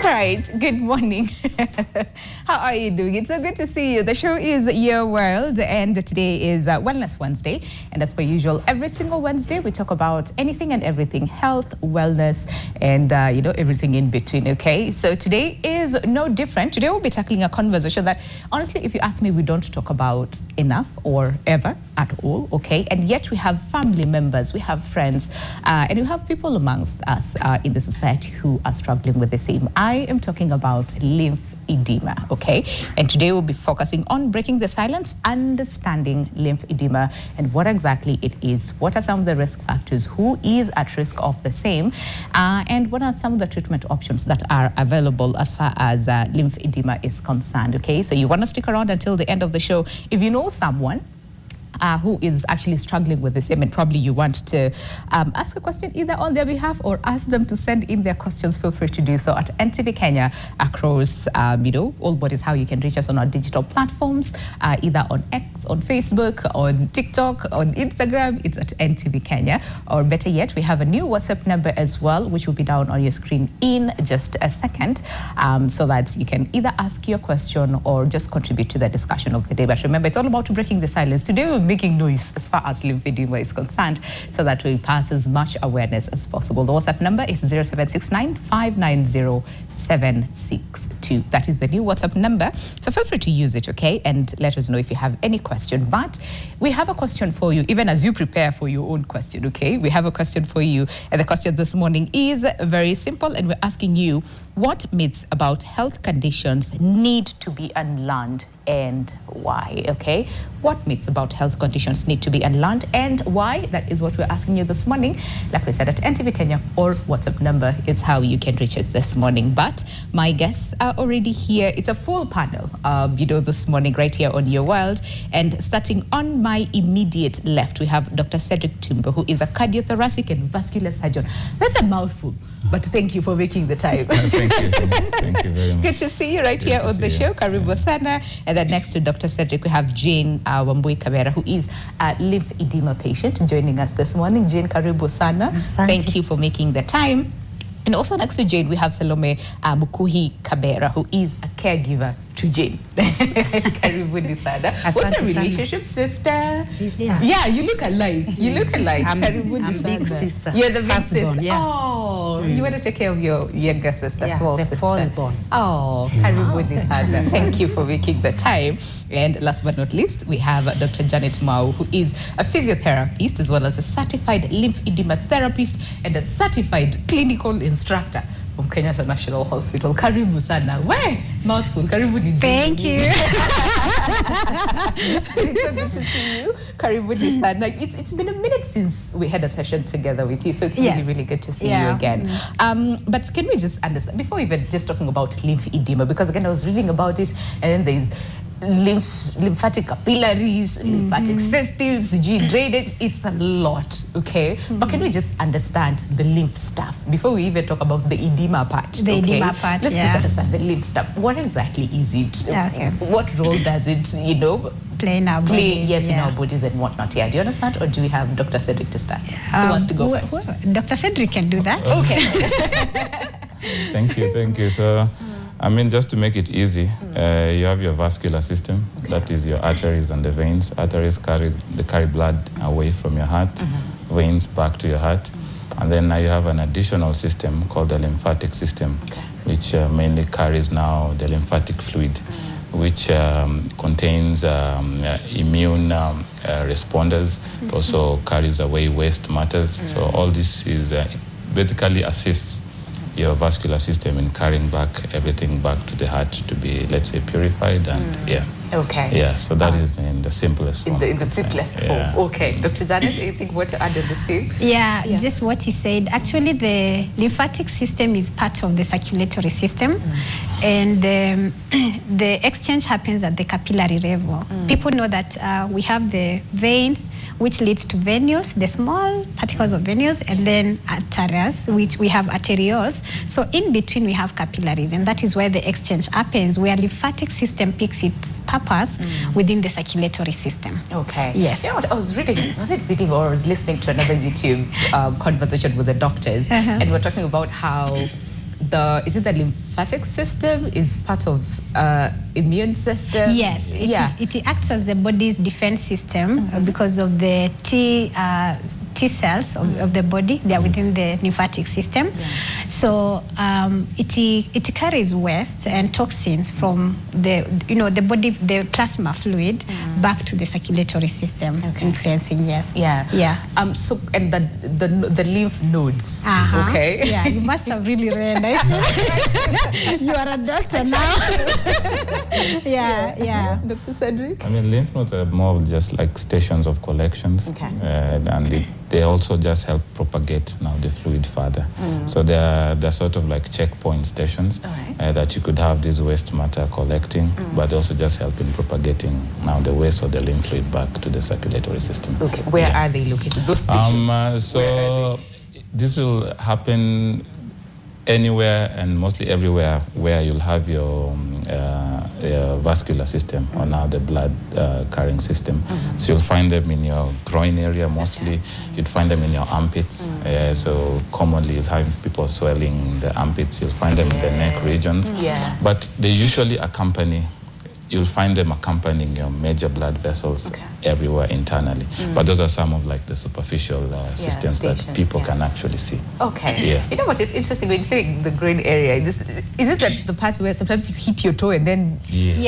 right, good morning. How are you doing? It's so good to see you. The show is Your World, and today is Wellness Wednesday. And as per usual, every single Wednesday, we talk about anything and everything, health, wellness, and everything in between, okay? So today is no different. Today we'll be tackling a conversation that, honestly, if you ask me, we don't talk about enough or ever at all, okay? And yet we have family members, we have friends, and we have people amongst us in the society who are struggling with the same. I am talking about lymphedema, okay? And today we'll be focusing on breaking the silence, understanding lymphedema and what exactly it is. What are some of the risk factors? Who is at risk of the same? And what are some of the treatment options that are available as far as lymphedema is concerned, okay? So you want to stick around until the end of the show. If you know someone who is actually struggling with this, and probably you want to ask a question either on their behalf or ask them to send in their questions, feel free to do so at NTV Kenya across, all bodies, how you can reach us on our digital platforms, either on X, on Facebook, on TikTok, on Instagram, it's at NTV Kenya. Or better yet, we have a new WhatsApp number as well, which will be down on your screen in just a second, so that you can either ask your question or just contribute to the discussion of the day. But remember, it's all about breaking the silence. Today, we're making noise as far as lymphedema is concerned, so that we pass as much awareness as possible. The WhatsApp number is 0769-590-762. That is the new WhatsApp number. So feel free to use it, okay? And let us know if you have any question. But we have a question for you, even as you prepare for your own question, okay? We have a question for you. And the question this morning is very simple. And we're asking you, what myths about health conditions need to be unlearned and why, okay? What myths about health conditions need to be unlearned and why? That is what we're asking you this morning. Like we said, at NTV Kenya or WhatsApp number is how you can reach us this morning. But my guests are already here. It's a full panel, this morning right here on Your World. And starting on my immediate left, we have Dr. Cedric Tumbo, who is a cardiothoracic and vascular surgeon. That's a mouthful, but thank you for making the time. Thank you very much. Good to see you right here on the show. Karibu sana. And then next to Dr. Cedric, we have Jane Wambui Kabera, who is a lymphedema patient, joining us this morning. Jane, karibu sana. Thank you for making the time. And also next to Jane, we have Salome Mukuhi Kabera, who is a caregiver to Jane. Karibuni sana. What's your relationship, sister? Yeah, you look alike. I'm Karibuni big sister. You're the big sister. Yeah. Oh, you want to take care of your younger sister, small the sister. born. Oh, Karibuni sana. Thank you for making the time. And last but not least, we have Dr. Janet Mao, who is a physiotherapist as well as a certified lymphedema therapist and a certified clinical instructor from Kenyatta National Hospital. Karibu sana. Where? Mouthful. Karibu ni. Thank you. It's so good to see you. Karibu ni sana. It's been a minute since we had a session together with you, so it's really, really good to see you again. But can we just understand, before we even just talking about lymphedema, because again, I was reading about it, and then there's lymphatic capillaries, lymphatic systems, drainage, it's a lot, okay? But can we just understand the lymph stuff before we even talk about the edema part? Edema part, Let's just understand the lymph stuff. What exactly is it? Okay. What role does it, play in our bodies? In our bodies and whatnot. Yeah, do you understand? Or do we have Dr. Cedric to start? Who wants to go first? Dr. Cedric can do that. Okay. Thank you. So, just to make it easy, you have your vascular system, that is your arteries and the veins. Arteries carry blood away from your heart, veins back to your heart. And then now you have an additional system called the lymphatic system, which mainly carries now the lymphatic fluid, which contains immune responders. It also carries away waste matters. So all this is basically assists your vascular system in carrying back everything back to the heart to be, let's say, purified and Okay. Yeah, so that is in the simplest form. In the simplest form. Okay. Dr. Janet, anything more to add in the same? Yeah, just what he said. Actually, the lymphatic system is part of the circulatory system, and the exchange happens at the capillary level. People know that we have the veins, which leads to venules, the small particles of venules, and then arteries, which we have arterioles. So in between we have capillaries, and that is where the exchange happens, where lymphatic system picks its purpose within the circulatory system. Okay. Yes. You know what, I was reading or I was listening to another YouTube conversation with the doctors, and we're talking about how is it the lymphatic system is part of immune system? Yes, it acts as the body's defense system because of the T cells of the body. They are within the lymphatic system. So it carries waste and toxins from the body, the plasma fluid, back to the circulatory system in cleansing. Yes. So and the lymph nodes. Okay. Yeah, you must have really read. You are a doctor now. Yeah. Dr. Cedric? I mean, lymph nodes are more just like stations of collections. And they also just help propagate now the fluid further. So they're sort of like checkpoint stations that you could have this waste matter collecting, but also just help in propagating now the waste or the lymph fluid back to the circulatory system. Okay, where are they located, those stations? So this will happen anywhere and mostly everywhere where you'll have your vascular system or now the blood carrying system. So you'll find them in your groin area mostly. You'd find them in your armpits. So commonly you'll have people swelling in the armpits. You'll find them in the neck regions. But they usually you'll find them accompanying your major blood vessels everywhere internally. But those are some of like the superficial systems that people can actually see. Okay. You know what, it's interesting when you say the groin area. Is it that the part where sometimes you hit your toe and then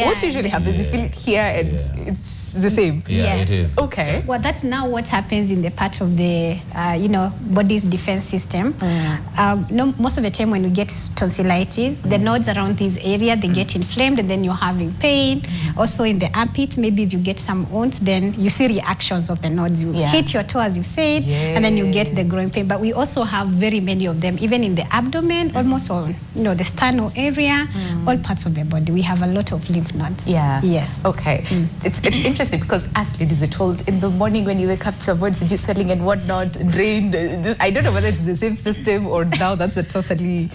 what usually happens? You feel it here and it's the same? It is. Okay. Well, that's now what happens in the part of the, body's defense system. Most of the time when you get tonsillitis, the nodes around this area, they get inflamed and then you're having pain. Also in the armpits, maybe if you get some wounds, then you see reactions of the nodes. You hit your toe, as you said, and then you get the groin pain. But we also have very many of them, even in the abdomen, almost all, the sternal area, all parts of the body. We have a lot of lymph nodes. Yes. Okay. It's interesting because us ladies were told in the morning when you wake up to avoid swelling and whatnot, drain. I don't know whether it's the same system or now that's a totally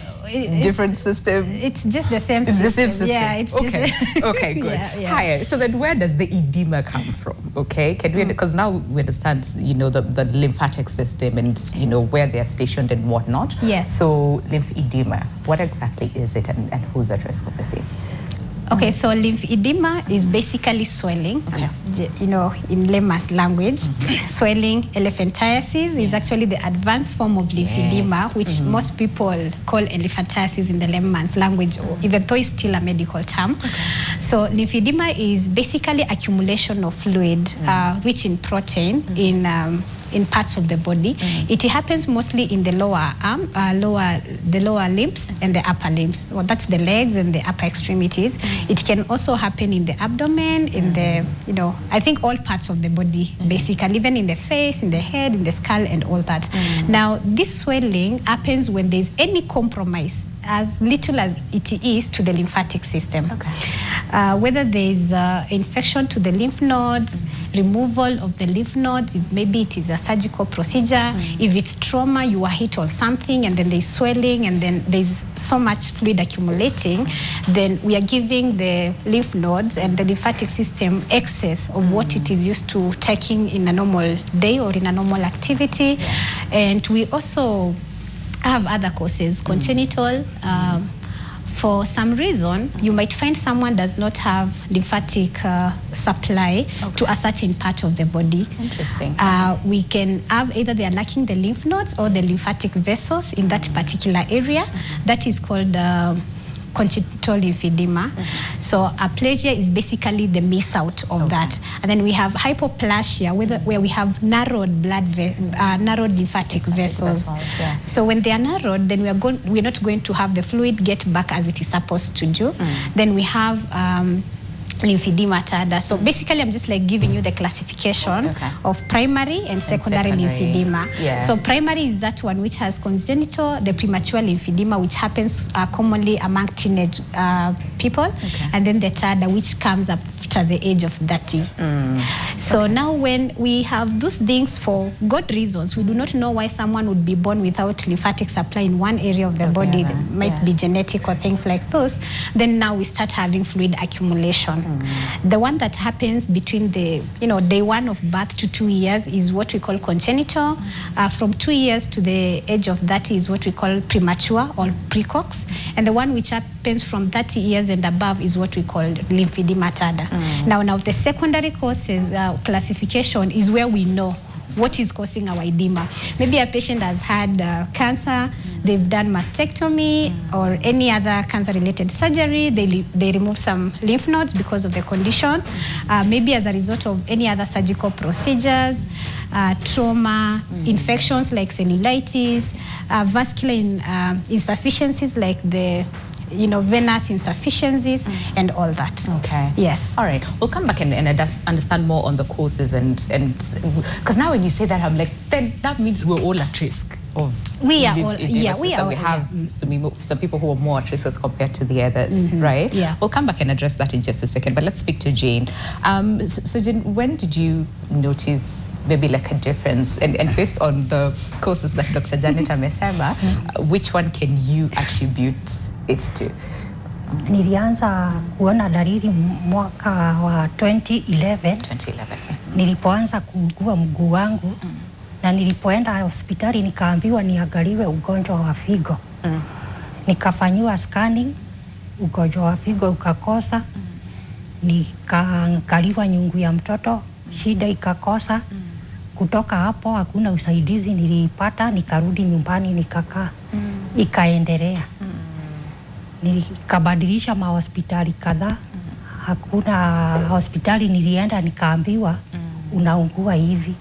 different system. It's just the same system. It's the same system. Yeah, it's okay. Okay, good. Higher. So then where does the edema come from? Okay, can we, because now we understand, the lymphatic system and, where they're stationed and whatnot. Yes. So lymphedema, what exactly is it and who's at risk of the same? Okay, so lymphedema is basically swelling, in layman's language. Swelling, elephantiasis is actually the advanced form of lymphedema, which most people call elephantiasis in the layman's language, even though it's still a medical term. So lymphedema is basically accumulation of fluid rich in protein in parts of the body. It happens mostly in the lower arm, the lower limbs and the upper limbs. Well, that's the legs and the upper extremities. It can also happen in the abdomen, in the, I think all parts of the body, basically, even in the face, in the head, in the skull, and all that. Now, this swelling happens when there's any compromise, as little as it is, to the lymphatic system. Whether there's infection to the lymph nodes, removal of the lymph nodes, if maybe it is a surgical procedure, if it's trauma, you are hit on something and then there's swelling and then there's so much fluid accumulating, then we are giving the lymph nodes and the lymphatic system excess of what it is used to taking in a normal day or in a normal activity. And we also have other causes, congenital. For some reason, you might find someone does not have lymphatic supply to a certain part of the body. Interesting. We can have either they are lacking the lymph nodes or the lymphatic vessels in that particular area. That is called congenital lymphedema. So aplasia is basically the miss out of that. And then we have hypoplasia, where we have narrowed narrowed lymphatic vessels. So when they are narrowed, then we're not going to have the fluid get back as it is supposed to do. Then we have lymphedema tada. So basically, I'm just like giving you the classification of primary and secondary lymphedema. So primary is that one which has congenital, the premature lymphedema, which happens commonly among teenage people, and then the tada, which comes up after the age of 30. So now when we have those things for good reasons, we do not know why someone would be born without lymphatic supply in one area of the body. That might be genetic or things like those. Then now we start having fluid accumulation. The one that happens between the, day 1 of birth to 2 years is what we call congenital. From 2 years to the age of 30 is what we call premature or precox. And the one which happens from 30 years and above is what we call lymphedema tada. Now the secondary causes classification is where we know what is causing our edema. Maybe a patient has had cancer, they've done mastectomy or any other cancer-related surgery, they remove some lymph nodes because of the condition, maybe as a result of any other surgical procedures, trauma, infections like cellulitis, vascular insufficiencies like the venous insufficiencies and all that. Okay. Yes. All right. We'll come back and understand more on the causes and because now when you say that, I'm like, then that means we're all at risk of lymphedema. We have some people who are more at risk as compared to the others, right? Yeah. We'll come back and address that in just a second, but let's speak to Jane. So Jane, when did you notice maybe like a difference? And based on the causes that Dr. Janet amesema, which one can you attribute it to? Nilianza kuona dalili mwaka wa 2011. Nilipoanza kuugua mguu wangu na nilipoenda hospitali nikaambiwa niangaliwe ugonjwa wa figo. Nikafanyiwa scanning, ugonjwa wa figo ukakosa. Nikaangaliwa nyungu ya mtoto, shida ikakosa. Kutoka hapo hakuna usaidizi nilipata, nikarudi nyumbani nikakaa. Ikaendelea. Nikabadilisha mahospitali kadhaa. Hakuna hospitali nilienda nikaambiwa unaugua hivi.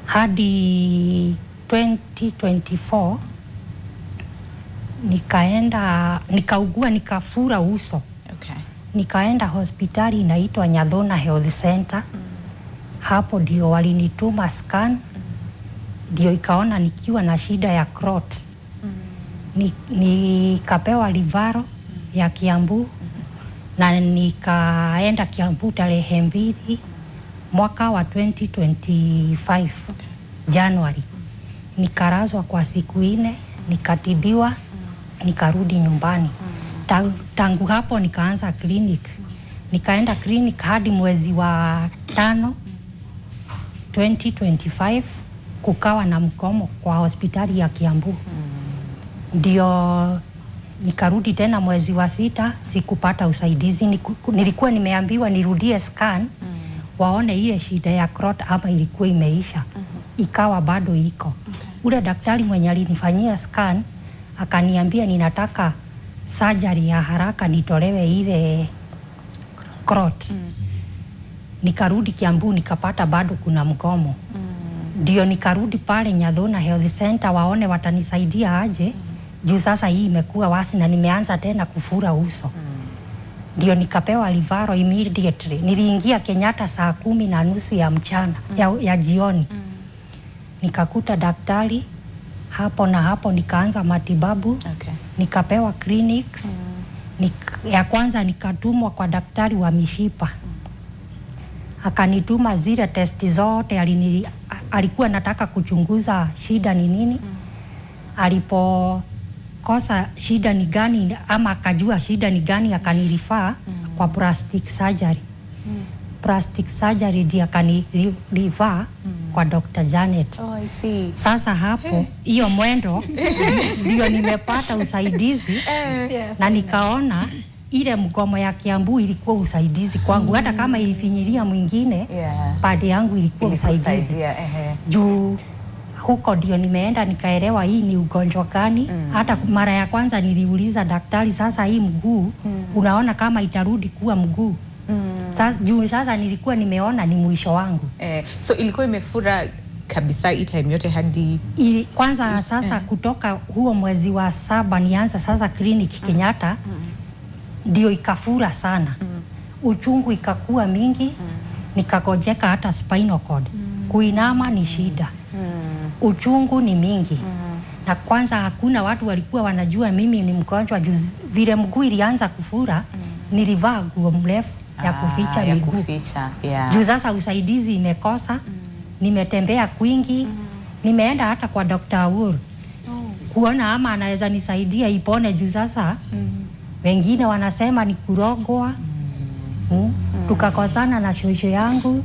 Hadi 2024 nikaugua nikafura uso. Okay. Nikaenda hospitali inaitwa Nyadhona Health Center. Hapo ndio walinituma scan. Ndio ikaona nikiwa na shida ya clot. Nikapewa livaro ya Kiambu na nikaenda Kiambu tarehe 2 mwaka wa 2025 Januari. Nikarazwa kwa siku 4, nikatibiwa, nikarudi nyumbani. Tangu hapo nikaanza clinic. Nikaenda clinic hadi mwezi wa 5 2025 kukawa na mgomo kwa hospitali ya Kiambu. Ndio nikarudi tena mwezi wa 6, sikupata usaidizi. Nilikuwa nimeambiwa nirudie scan waone ile shida ya clot ama ilikuwa imeisha. Ikawa bado iko. Ule daktari mwenye alinifanyia scan akaniambia ninataka surgery ya haraka nitolewe ile clot. Nikarudi Kiambu nikapata bado kuna mgomo. Ndio nikarudi pale Nyadhona Health Center waone watanisaidia aje. Juu sasa hii imekuwa wasi na nimeanza tena kufura uso. Ndio nikapewa livaro immediately. Niliingia Kenyatta saa 10:30 ya mchana, ya jioni. Nikakuta daktari hapo na hapo nikaanza matibabu. Okay. Nikapewa clinics. Ya kwanza nikatumwa kwa daktari wa mishipa. Akanituma zile testi zote, alikuwa nataka kuchunguza shida ni nini. Alipokosa shida ni gani ama akajua shida ni gani akanirifaa kwa plastic surgery. Plastic surgery ndio akanirifaa kwa Dr. Janet. Oh, I see. Sasa hapo hiyo mwendo ndio nimepata usaidizi na nikaona ile mgomo ya Kiambu ilikuwa usaidizi kwangu. Hata kama ilifinyilia mwingine, pande yangu ilikuwa usaidizi. Juu huko ndio nimeenda nikaelewa hii ni ugonjwa gani. Hata mara ya kwanza niliuliza daktari, sasa hii mguu unaona kama itarudi kuwa mguu? Sasa nilikuwa nimeona ni mwisho wangu. So ilikuwa imefura kabisa hii time yote hadi kwanza sasa kutoka huo mwezi wa 7 nianza sasa clinic Kenyatta. Ndio ikafura sana. Uchungu ikakuwa mingi. Nikagojeka hata spinal cord. Kuinama ni shida. Uchungu ni mingi. Na kwanza hakuna watu walikuwa wanajua mimi ni mgonjwa. Vile mguu ilianza kufura, nilivaa nguo mrefu ya kuficha miguu. Juu sasa usaidizi imekosa. Nimetembea kwingi. Nimeenda hata kwa Dr. Awur kuona ama anaweza nisaidia ipone juu sasa wengine wanasema ni kurogwa. Tukakosana na shosho yangu.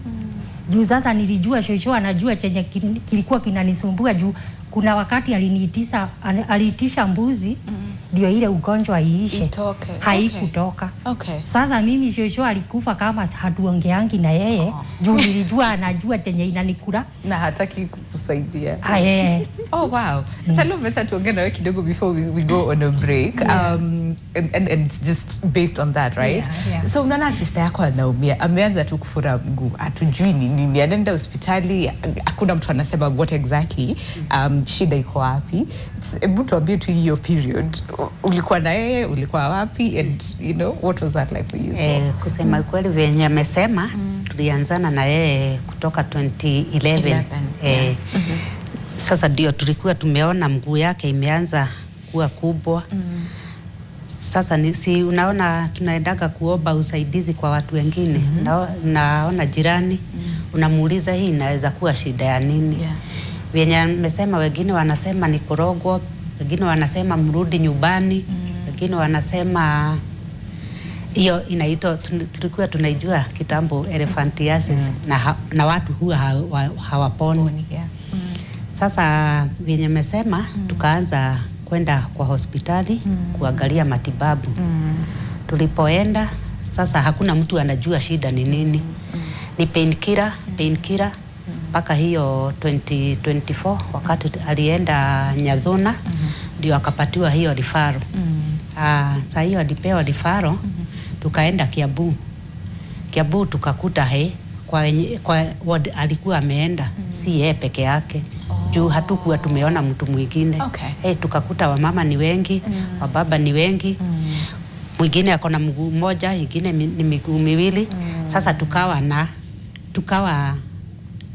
Juu sasa nilijua shosho anajua chenye kilikuwa kinanisumbua juu kuna wakati aliitisha mbuzi ndio ile ugonjwa iishe. Haikutoka. Okay. Sasa mimi shosho alikufa kama hatuongeangi na yeye juu nilijua anajua chenye inanikula na hataki kukusaidia. Oh wow. Salome, tuongee nawe kidogo before we go on a break. And just based on that, right? So unaona sister yako anaumia, ameanza tu kufura mguu, hatujui nini, anaenda hospitali, hakuna mtu anasema what exactly shida iko wapi. Hebu tuambie tu hiyo period, ulikuwa na yeye, ulikuwa wapi, and you know what was that like for you? Kusema kweli venye amesema tulianzana na yeye kutoka 2011. Sasa ndio tulikuwa tumeona mguu yake imeanza kuwa kubwa. Sasa si unaona tunaendaga kuomba usaidizi kwa watu wengine. Naona jirani unamuuliza hii inaweza kuwa shida ya nini? Wenye amesema, wengine wanasema ni korogwa, wengine wanasema mrudi nyumbani, wengine wanasema hiyo inaitwa, tulikuwa tunaijua kitambo elephantiasis, na watu huwa hawaponi. Sasa wenye amesema tukaanza kwenda kwa hospitali kuangalia matibabu. Tulipoenda sasa hakuna mtu anajua shida ni nini. Ni painkiller mpaka hiyo 2024 wakati alienda Nyadhuna ndio akapatiwa hiyo referral. Sasa hiyo alipewa referral, tukaenda Kiambu tukakuta kwa ward alikuwa ameenda si yeye peke yake. Juu hatukuwa tumeona mtu mwingine. Tukakuta wamama ni wengi, wababa ni wengi. Mwingine ako na mguu mmoja, mwingine ni miguu miwili. Sasa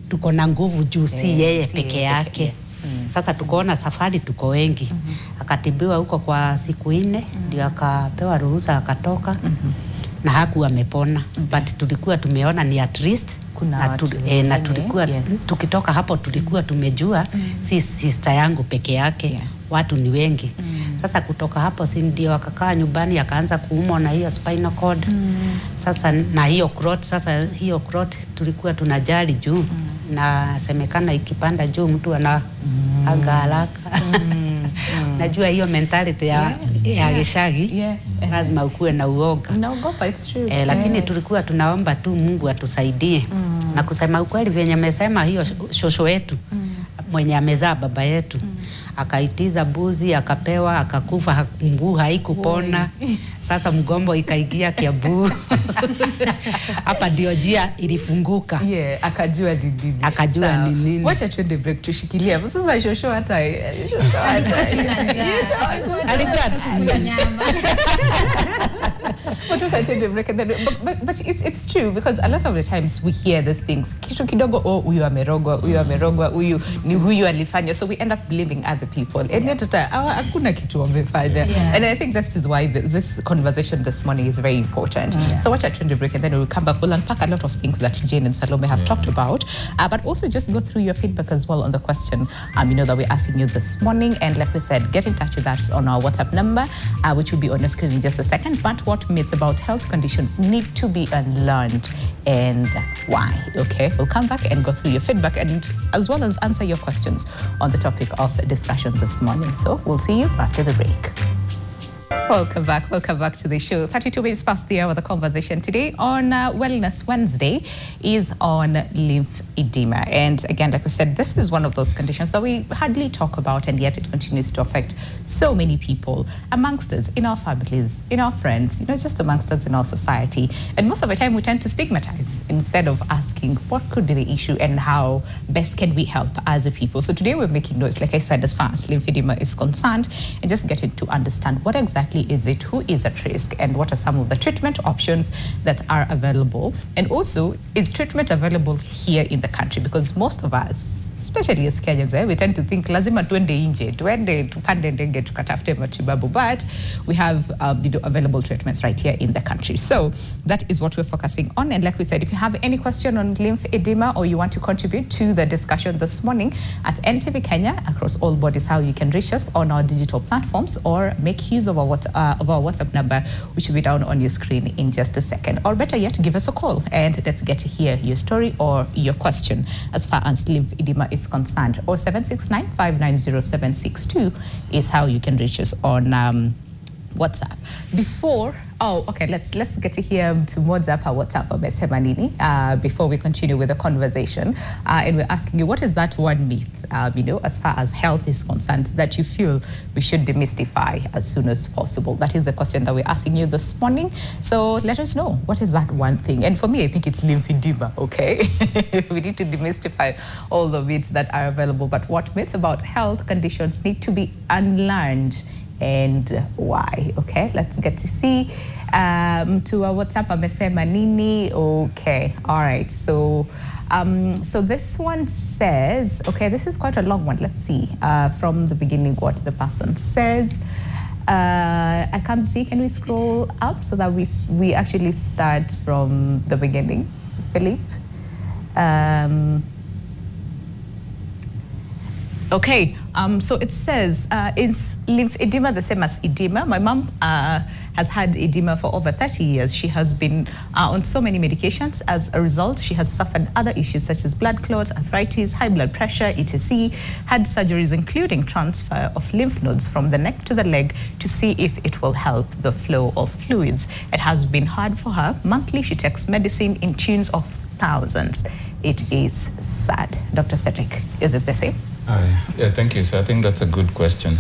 tuko na nguvu juu si yeye peke yake. Sasa tukaona safari tuko wengi. Akatibiwa huko kwa siku 4 ndio akapewa ruhusa akatoka. Na hakuwa amepona. But tulikuwa tumeona ni at least na tulikuwa tukitoka hapo tulikuwa tumejua si sister yangu peke yake, watu ni wengi. Sasa kutoka hapo si ndio akakaa nyumbani akaanza kuumwa na hiyo spinal cord. Sasa na hiyo clot, sasa hiyo clot tulikuwa tunajali juu na semekana ikipanda juu mtu ana haraka. Najua hiyo mentality ya gishagi lazima ukue na uoga. Unaogopa, it's true. Lakini tulikuwa tunaomba tu Mungu atusaidie. Na kusema ukweli venye amesema hiyo shosho wetu mwenye amezaa baba yetu akaitiza buzi akapewa akakufa, mguu haikupona. Sasa mgombo ikaigia Kiambu. Hapa ndio njia ilifunguka. Akajua ni nini. Wacha tuende break tushikilia. Sasa shosho hata alikuwa nyama. But it's true because a lot of the times we hear these things. Kitu kidogo, huyu amerogwa, huyu alifanya. So we end up blaming other people. And yet hakuna kitu wamefanya. And I think that is why this conversation this morning is very important. So watch our trend break and then we'll come back. We'll unpack a lot of things that Jane and Salome have talked about. But also just go through your feedback as well on the question that we're asking you this morning. And like we said, get in touch with us on our WhatsApp number, which will be on the screen in just a second. But what myths about health conditions need to be unlearned and why? Okay, we'll come back and go through your feedback and as well as answer your questions on the topic of discussion this morning. So we'll see you after the break. Welcome back to the show. 32 minutes past the hour. The conversation today on Wellness Wednesday is on lymphedema. And again, like we said, this is one of those conditions that we hardly talk about, and yet it continues to affect so many people amongst us, in our families, in our friends, just amongst us in our society. And most of the time we tend to stigmatize instead of asking what could be the issue and how best can we help as a people. So today we're making notes, like I said, as far as lymphedema is concerned, and just getting to understand what exactly is it, who is at risk, and what are some of the treatment options that are available. And also, is treatment available here in the country? Because most of us, especially as Kenyans, we tend to think lazima tuende nje, tuende tupande ndege tukatafute matibabu, but we have available treatments right here in the country. So that is what we're focusing on. And like we said, if you have any question on lymphedema or you want to contribute to the discussion this morning at NTV Kenya across all bodies, how you can reach us on our digital platforms or make use of our WhatsApp of our WhatsApp number, which will be down on your screen in just a second. Or better yet, give us a call and let's get to hear your story or your question as far as lymphedema is concerned. Or 769-590-762 is how you can reach us on WhatsApp. Let's get to hear to WhatsApp amesema nini before we continue with the conversation. And we're asking you, what is that one myth, as far as health is concerned, that you feel we should demystify as soon as possible? That is the question that we're asking you this morning. So let us know, what is that one thing? And for me, I think it's lymphedema, okay? We need to demystify all the myths that are available. But what myths about health conditions need to be unlearned? And why? Okay, let's get to see. To our WhatsApp amesema nini. Okay, all right. So this one says, okay, this is quite a long one. Let's see from the beginning what the person says. I can't see. Can we scroll up so that we actually start from the beginning, Philippe? Okay, so it says, is lymphedema the same as edema? My mom has had edema for over 30 years. She has been on so many medications. As a result, she has suffered other issues such as blood clots, arthritis, high blood pressure, etc. Had surgeries including transfer of lymph nodes from the neck to the leg to see if it will help the flow of fluids. It has been hard for her. Monthly, she takes medicine in tunes of thousands. It is sad. Dr. Cedric, is it the same? Yeah, thank you. So I think that's a good question.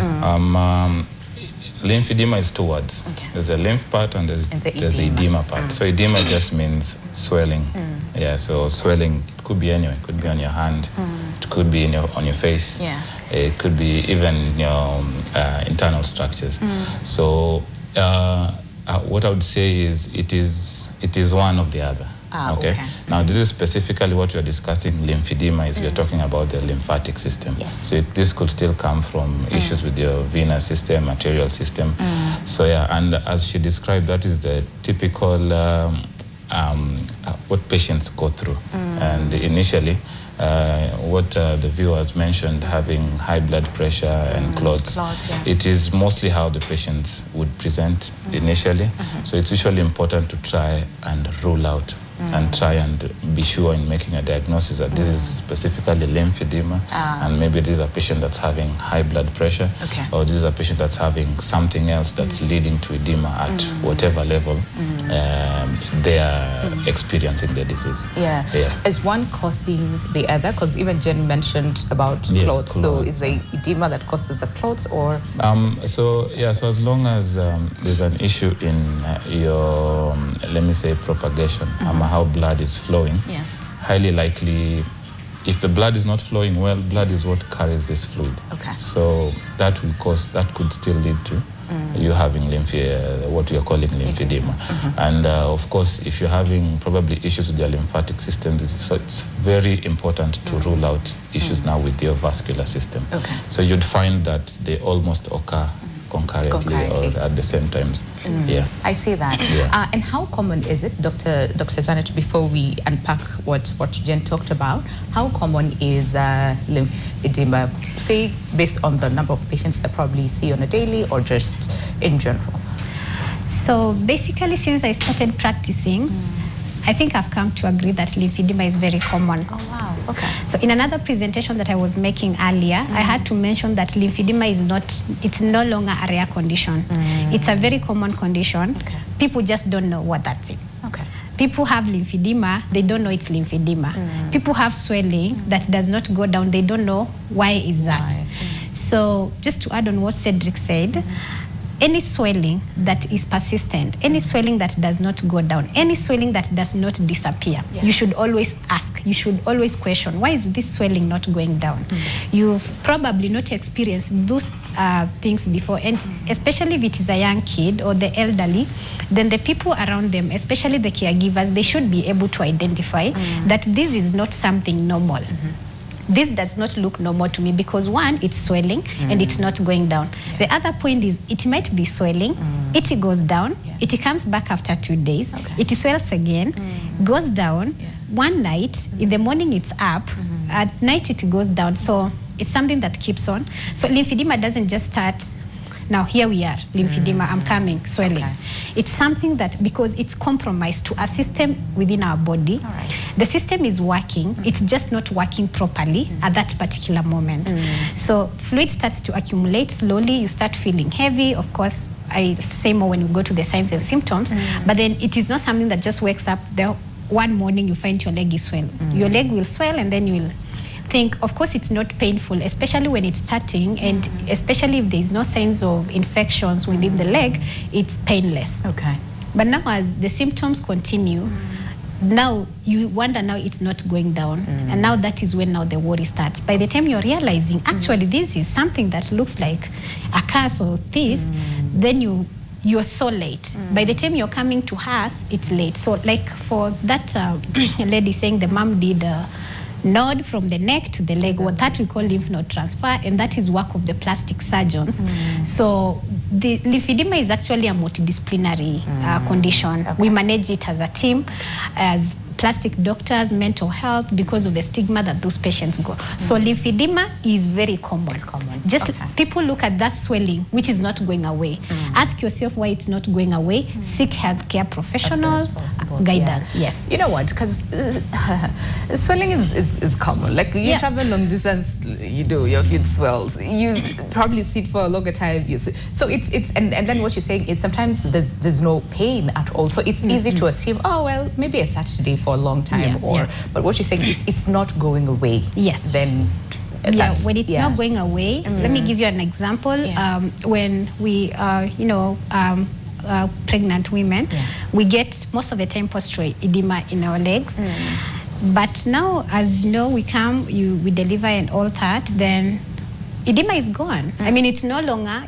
Lymphedema is two words. Okay. There's a lymph part and there's the edema part. So edema just means swelling. Yeah, so swelling could be anywhere. It could be on your hand. It could be on your face. Yeah. It could be even in your internal structures. So what I would say is it is one of the other. Okay. Now, this is specifically what we are discussing. Lymphedema is we are talking about the lymphatic system. Yes. So this could still come from issues with your venous system, arterial system. So yeah, and as she described, that is the typical what patients go through. And initially, what the viewers mentioned, having high blood pressure and clots, it is mostly how the patients would present initially. So it's usually important to try and rule out and try and be sure in making a diagnosis that this is specifically lymphedema, and maybe this is a patient that's having high blood pressure, or this is a patient that's having something else that's leading to edema at whatever level they are experiencing the disease. Yeah. Is one causing the other? Because even Jen mentioned about clots. So is the edema that causes the clots, or? So as long as there's an issue in your, let me say, propagation, how blood is flowing, highly likely, if the blood is not flowing well, blood is what carries this fluid. So that could still lead to you having what we are calling lymphedema. And of course, if you're having probably issues with your lymphatic system, it's very important to rule out issues now with your vascular system. So you'd find that they almost occur concurrently or at the same times. I see that. And how common is it, Dr. Janet, before we unpack what Jen talked about, how common is lymphedema, say, based on the number of patients that probably see on a daily or just in general? So basically, since I started practicing, I think I've come to agree that lymphedema is very common. Oh, wow. Okay. So in another presentation that I was making earlier, I had to mention that lymphedema it's no longer a rare condition. It's a very common condition. People just don't know what that's it. People have lymphedema, they don't know it's lymphedema. People have swelling that does not go down, they don't know why is that. So just to add on what Cedric said, any swelling that is persistent, any swelling that does not go down, any swelling that does not disappear, you should always ask, you should always question, why is this swelling not going down? You've probably not experienced those things before, and especially if it is a young kid or the elderly, then the people around them, especially the caregivers, they should be able to identify that this is not something normal. This does not look normal to me because one, it's swelling and it's not going down. The other point is it might be swelling, it goes down, it comes back after 2 days, it swells again, goes down, one night, in the morning it's up, at night it goes down. So it's something that keeps on. So lymphedema doesn't just start Now here we are, lymphedema, I'm coming, swelling. Okay. It's something that, because it's compromised to a system within our body, All right. the system is working, it's just not working properly at that particular moment. So fluid starts to accumulate slowly, you start feeling heavy, of course, I say more when we go to the signs and symptoms, but then it is not something that just wakes up there one morning you find your leg is swell. Your leg will swell and then you will think, of course it's not painful, especially when it's starting, and especially if there's no signs of infections within the leg, it's painless. Okay. But now as the symptoms continue, now you wonder, now it's not going down, and now that is when now the worry starts. By the time you're realizing actually this is something that looks like a curse or this, then you're so late. By the time you're coming to us, it's late. So like for that lady saying the mom did node from the neck to the leg, what that we call lymph node transfer, and that is work of the plastic surgeons. So the lymphedema is actually a multidisciplinary condition. Okay. We manage it as a team, as plastic doctors, mental health, because of the stigma that those patients go. So lymphedema is very common. It's common. Just Okay. people look at that swelling, which is not going away. Ask yourself why it's not going away. Seek healthcare professional As soon as possible. guidance. Yeah. Yes. You know what? Because swelling is common. Like you travel long distance, you do, your feet swells. You probably sit for a longer time. So it's and then what you're saying is sometimes there's no pain at all. So it's easy to assume, oh well, maybe a Saturday for a long time, but what you're saying is it's not going away. Yes. Then When it's not going away, let me give you an example. When we are, pregnant women, we get most of the time postural edema in our legs. But now, as you know, we deliver and all that, then edema is gone. I mean, it's no longer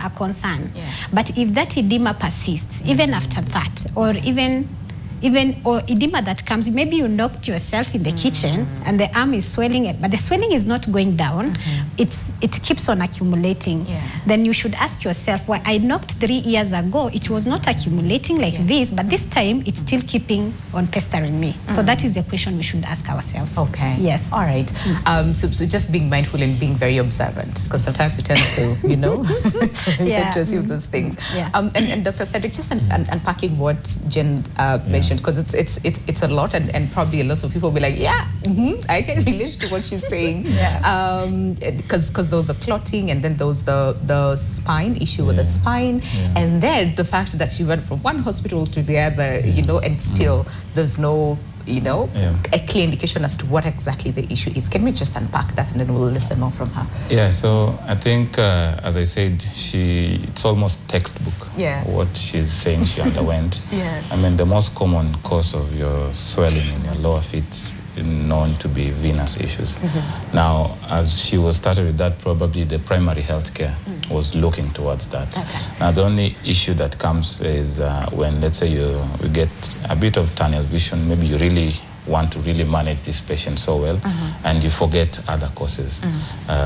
a concern. But if that edema persists, even after that, or even edema that comes, maybe you knocked yourself in the kitchen and the arm is swelling, but the swelling is not going down, it keeps on accumulating. Then you should ask yourself, why I knocked 3 years ago, it was not accumulating like this, but this time it's still keeping on pestering me. So that is the question we should ask ourselves. Okay. Yes. All right. So just being mindful and being very observant, because sometimes we tend to, we tend to assume those things. And Dr. Cedric, just unpacking what Jen mentioned, because it's a lot, and probably a lot of people will be like, I can relate to what she's saying. Because there was the clotting, and then there was the spine issue with the spine, and then the fact that she went from one hospital to the other, and still there's no a clear indication as to what exactly the issue is. Can we just unpack that, and then we'll listen more from her? Yeah, so I think, as I said, it's almost textbook what she's saying she underwent. I mean, the most common cause of your swelling in your lower feet is known to be venous issues. Now, as she was started with that, probably the primary health care was looking towards that. Now, the only issue that comes is when, let's say, you get a bit of tunnel vision, maybe you really want to really manage this patient so well, and you forget other causes,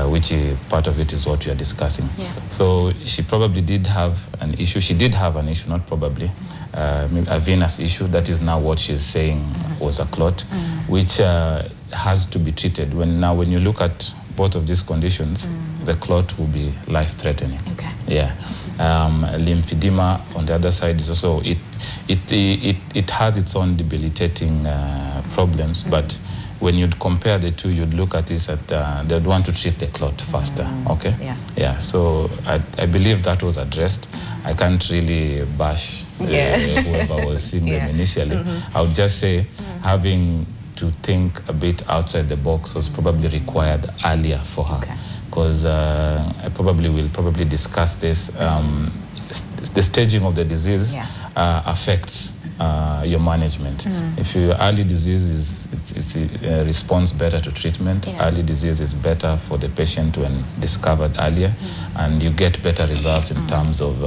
which part of it is what we are discussing. So she probably did have an issue. She did have an issue, not probably, a venous issue. That is now what she's saying was a clot, which has to be treated. When you look at both of these conditions, the clot will be life-threatening. Lymphedema, on the other side, is also it has its own debilitating problems, but when you'd compare the two, you'd look at this they'd want to treat the clot faster. So I believe that was addressed. I can't really bash whoever was seeing them initially. I would just say having to think a bit outside the box was probably required earlier for her. Because I will discuss this. The staging of the disease affects your management. If your early disease responds better to treatment, early disease is better for the patient when discovered earlier, and you get better results in terms of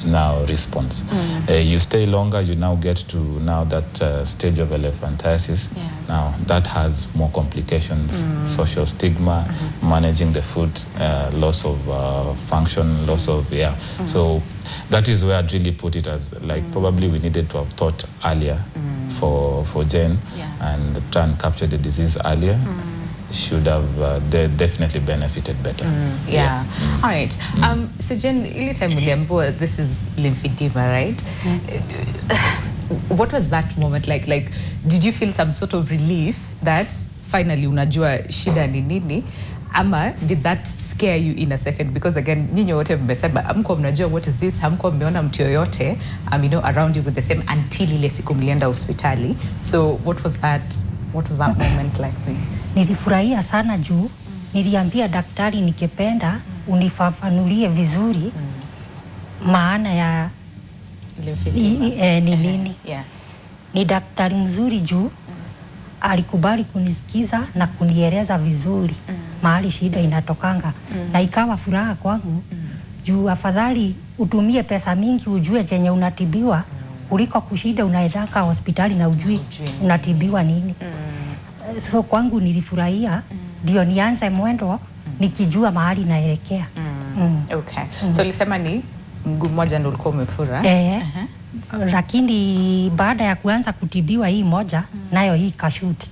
now response. You stay longer, you now get to that stage of elephantiasis. Now that has more complications, social stigma, managing the food, loss of function, loss of So that is where I'd really put it as probably we needed to have thought earlier for Jane and try and capture the disease earlier. should have definitely benefited better. Yeah. All right. So Jen, ile time uliambiwa this is lymphedema, right? What was that moment like? Like, did you feel some sort of relief that finally unajua shida ni nini? Ama did that scare you in a second? Because again, nyinyi wote mmesema hamko mnajua what is this, hamko mmeona mtu yoyote around you with the same until ile siku mlienda hospitali. So what was that moment like? Nilifurahia sana juu niliambia daktari nikipenda unifafanulie vizuri maana ya ni nini. Yeah. Ni daktari mzuri juu alikubali kunisikiza na kunieleza vizuri mahali shida inatokanga na ikawa furaha kwangu juu afadhali utumie pesa mingi ujue chenye unatibiwa kuliko kushida unaendaka hospitali na ujui unatibiwa nini. So kwangu nilifurahia ndio nianze mwendo nikijua mahali naelekea. Okay. So lisema ni mguu mmoja ndio ulikuwa umefura. Lakini baada ya kuanza kutibiwa hii moja nayo hii kashuti.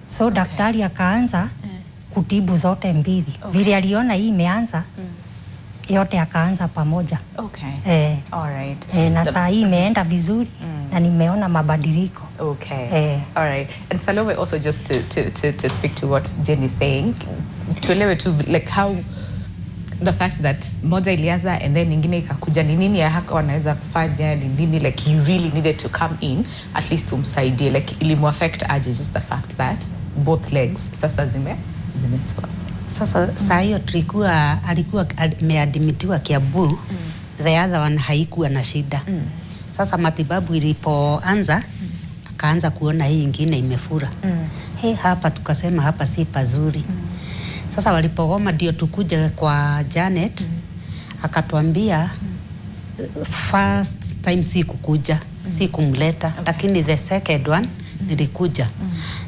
So daktari akaanza kutibu zote mbili. Vile aliona hii imeanza yote akaanza pamoja. Okay. All right. Na saa hii imeenda vizuri na nimeona mabadiliko. Okay. All right. And Salome, also just to speak to what Jen is saying, tuelewe tu like how the fact that moja ilianza and then nyingine ikakuja, ni nini haka wanaweza kufanya, ni nini like you really needed to come in at least umsaidie, like ilimu affect aje just the fact that both legs sasa zimeswa. Sasa saa hiyo alikuwa ameadmitiwa Kiambu, the other one haikuwa na shida. Sasa matibabu ilipoanza akaanza kuona hii ingine imefura. Hapa tukasema hapa si pazuri. Sasa walipogoma ndio tukuja kwa Janet akatuambia first time si kukuja, si kumleta, lakini the second one nilikuja.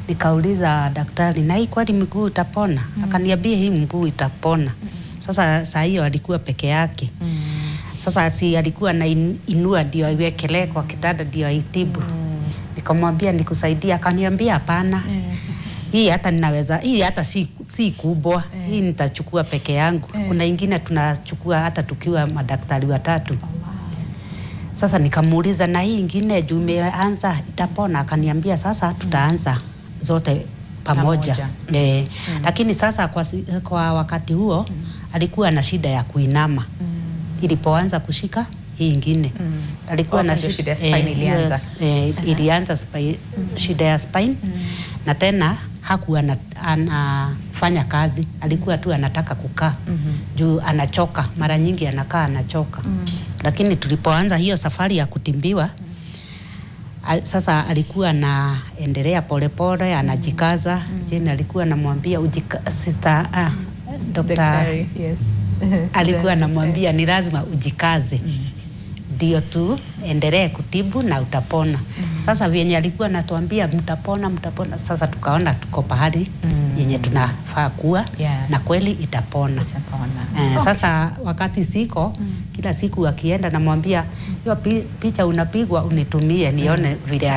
Nikauliza daktari, na hii kwani mguu itapona? Akaniambia hii mguu itapona. Sasa saa hiyo alikuwa peke yake. Sasa si alikuwa na inua ndio aiwekelee kwa kitanda ndio aitibu. Nikamwambia nikusaidia, akaniambia hapana. Hii hata ninaweza, hii hata si kubwa. Hii nitachukua peke yangu. Kuna ingine tunachukua hata tukiwa madaktari watatu. Sasa nikamuuliza, na hii ingine juu imeanza itapona? Akaniambia sasa tutaanza zote pamoja. Lakini sasa kwa wakati huo alikuwa na shida ya kuinama. Ilipoanza kushika hii ingine alikuwa na shida ya spine ilianza. Ilianza shida ya spine na tena hakuwa anafanya kazi, alikuwa tu anataka kukaa juu anachoka, mara nyingi anakaa anachoka. Lakini tulipoanza hiyo safari ya kutimbiwa sasa alikuwa anaendelea polepole, anajikaza. Jeni alikuwa anamwambia sister daktari, yes. Alikuwa anamwambia ni lazima ujikaze ndio tu endelee kutibu na utapona. Sasa vyenye alikuwa anatuambia mtapona. Sasa tukaona tuko pahali yenye tunafaa kuwa na kweli itapona. Sasa wakati siko kila siku akienda namwambia hiyo picha unapigwa unitumie nione vile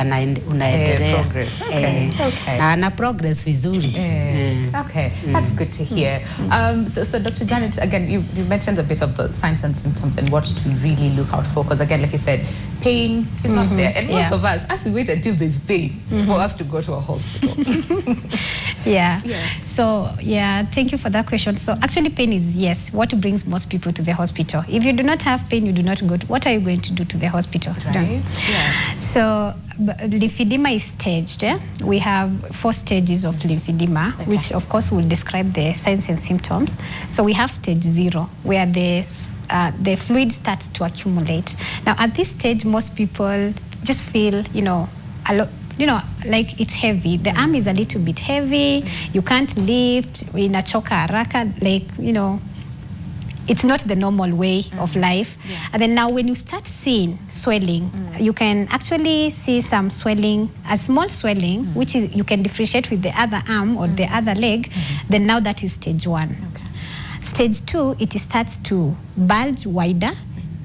unaendelea. Na ana progress vizuri. Okay, that's good to hear. So Dr. Janet, again, you mentioned a bit of the signs and symptoms and what to really look out for, because again, like you said, pain is not there, and most of us, as we wait until there's pain for us to go to a hospital. So thank you for that question. So actually pain is, yes, what brings most people to the hospital. If you do not have pain, you do not go to, what are you going to do to the hospital? Right. So lymphedema is staged. We have 4 stages of lymphedema, which of course will describe the signs and symptoms. So we have stage 0, where the fluid starts to accumulate. Now at this stage, most people just feel, like it's heavy. The arm is a little bit heavy. You can't lift. Inachoka haraka, like, it's not the normal way of life. And then now when you start seeing swelling, you can actually see some swelling, a small swelling, which is you can differentiate with the other arm or the other leg. Then now that is stage 1. Stage 2, it starts to bulge wider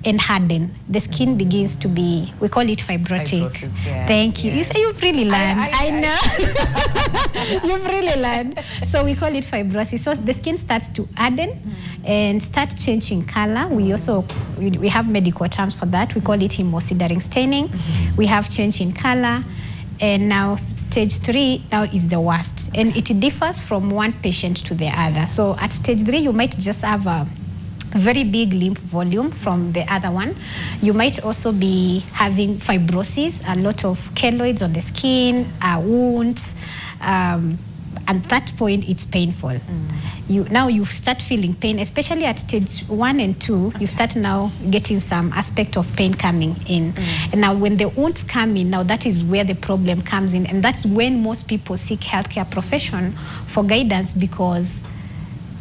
and harden. The skin begins to be, we call it fibrotic. Yeah. Thank you. Yeah. You say you've really learned. I know. You've really learned. So we call it fibrosis. So the skin starts to harden and start changing color. We also, we have medical terms for that. We call it hemosiderin staining. We have change in color. And now stage 3 now is the worst. And it differs from one patient to the other. So at stage 3, you might just have a very big lymph volume from the other one. You might also be having fibrosis, a lot of keloids on the skin, wounds. At that point, it's painful. Now you start feeling pain, especially at stage 1 and 2. You start now getting some aspect of pain coming in. And now when the wounds come in, now that is where the problem comes in. And that's when most people seek healthcare profession for guidance, because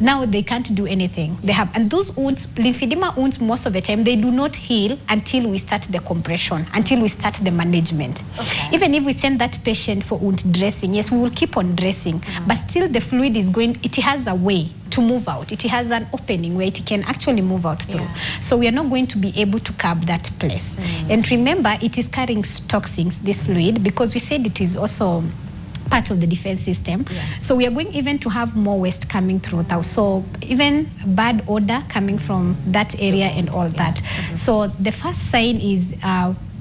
now they can't do anything. They have, and those wounds, lymphedema wounds, most of the time, they do not heal until we start the compression, until we start the management. Okay. Even if we send that patient for wound dressing, yes, we will keep on dressing, but still the fluid is going, it has a way to move out. It has an opening where it can actually move out through. So we are not going to be able to curb that place. And remember, it is carrying toxins, this fluid, because we said it is also part of the defense system. So we are going even to have more waste coming through now. So even bad odor coming from that area and all that. So the first sign is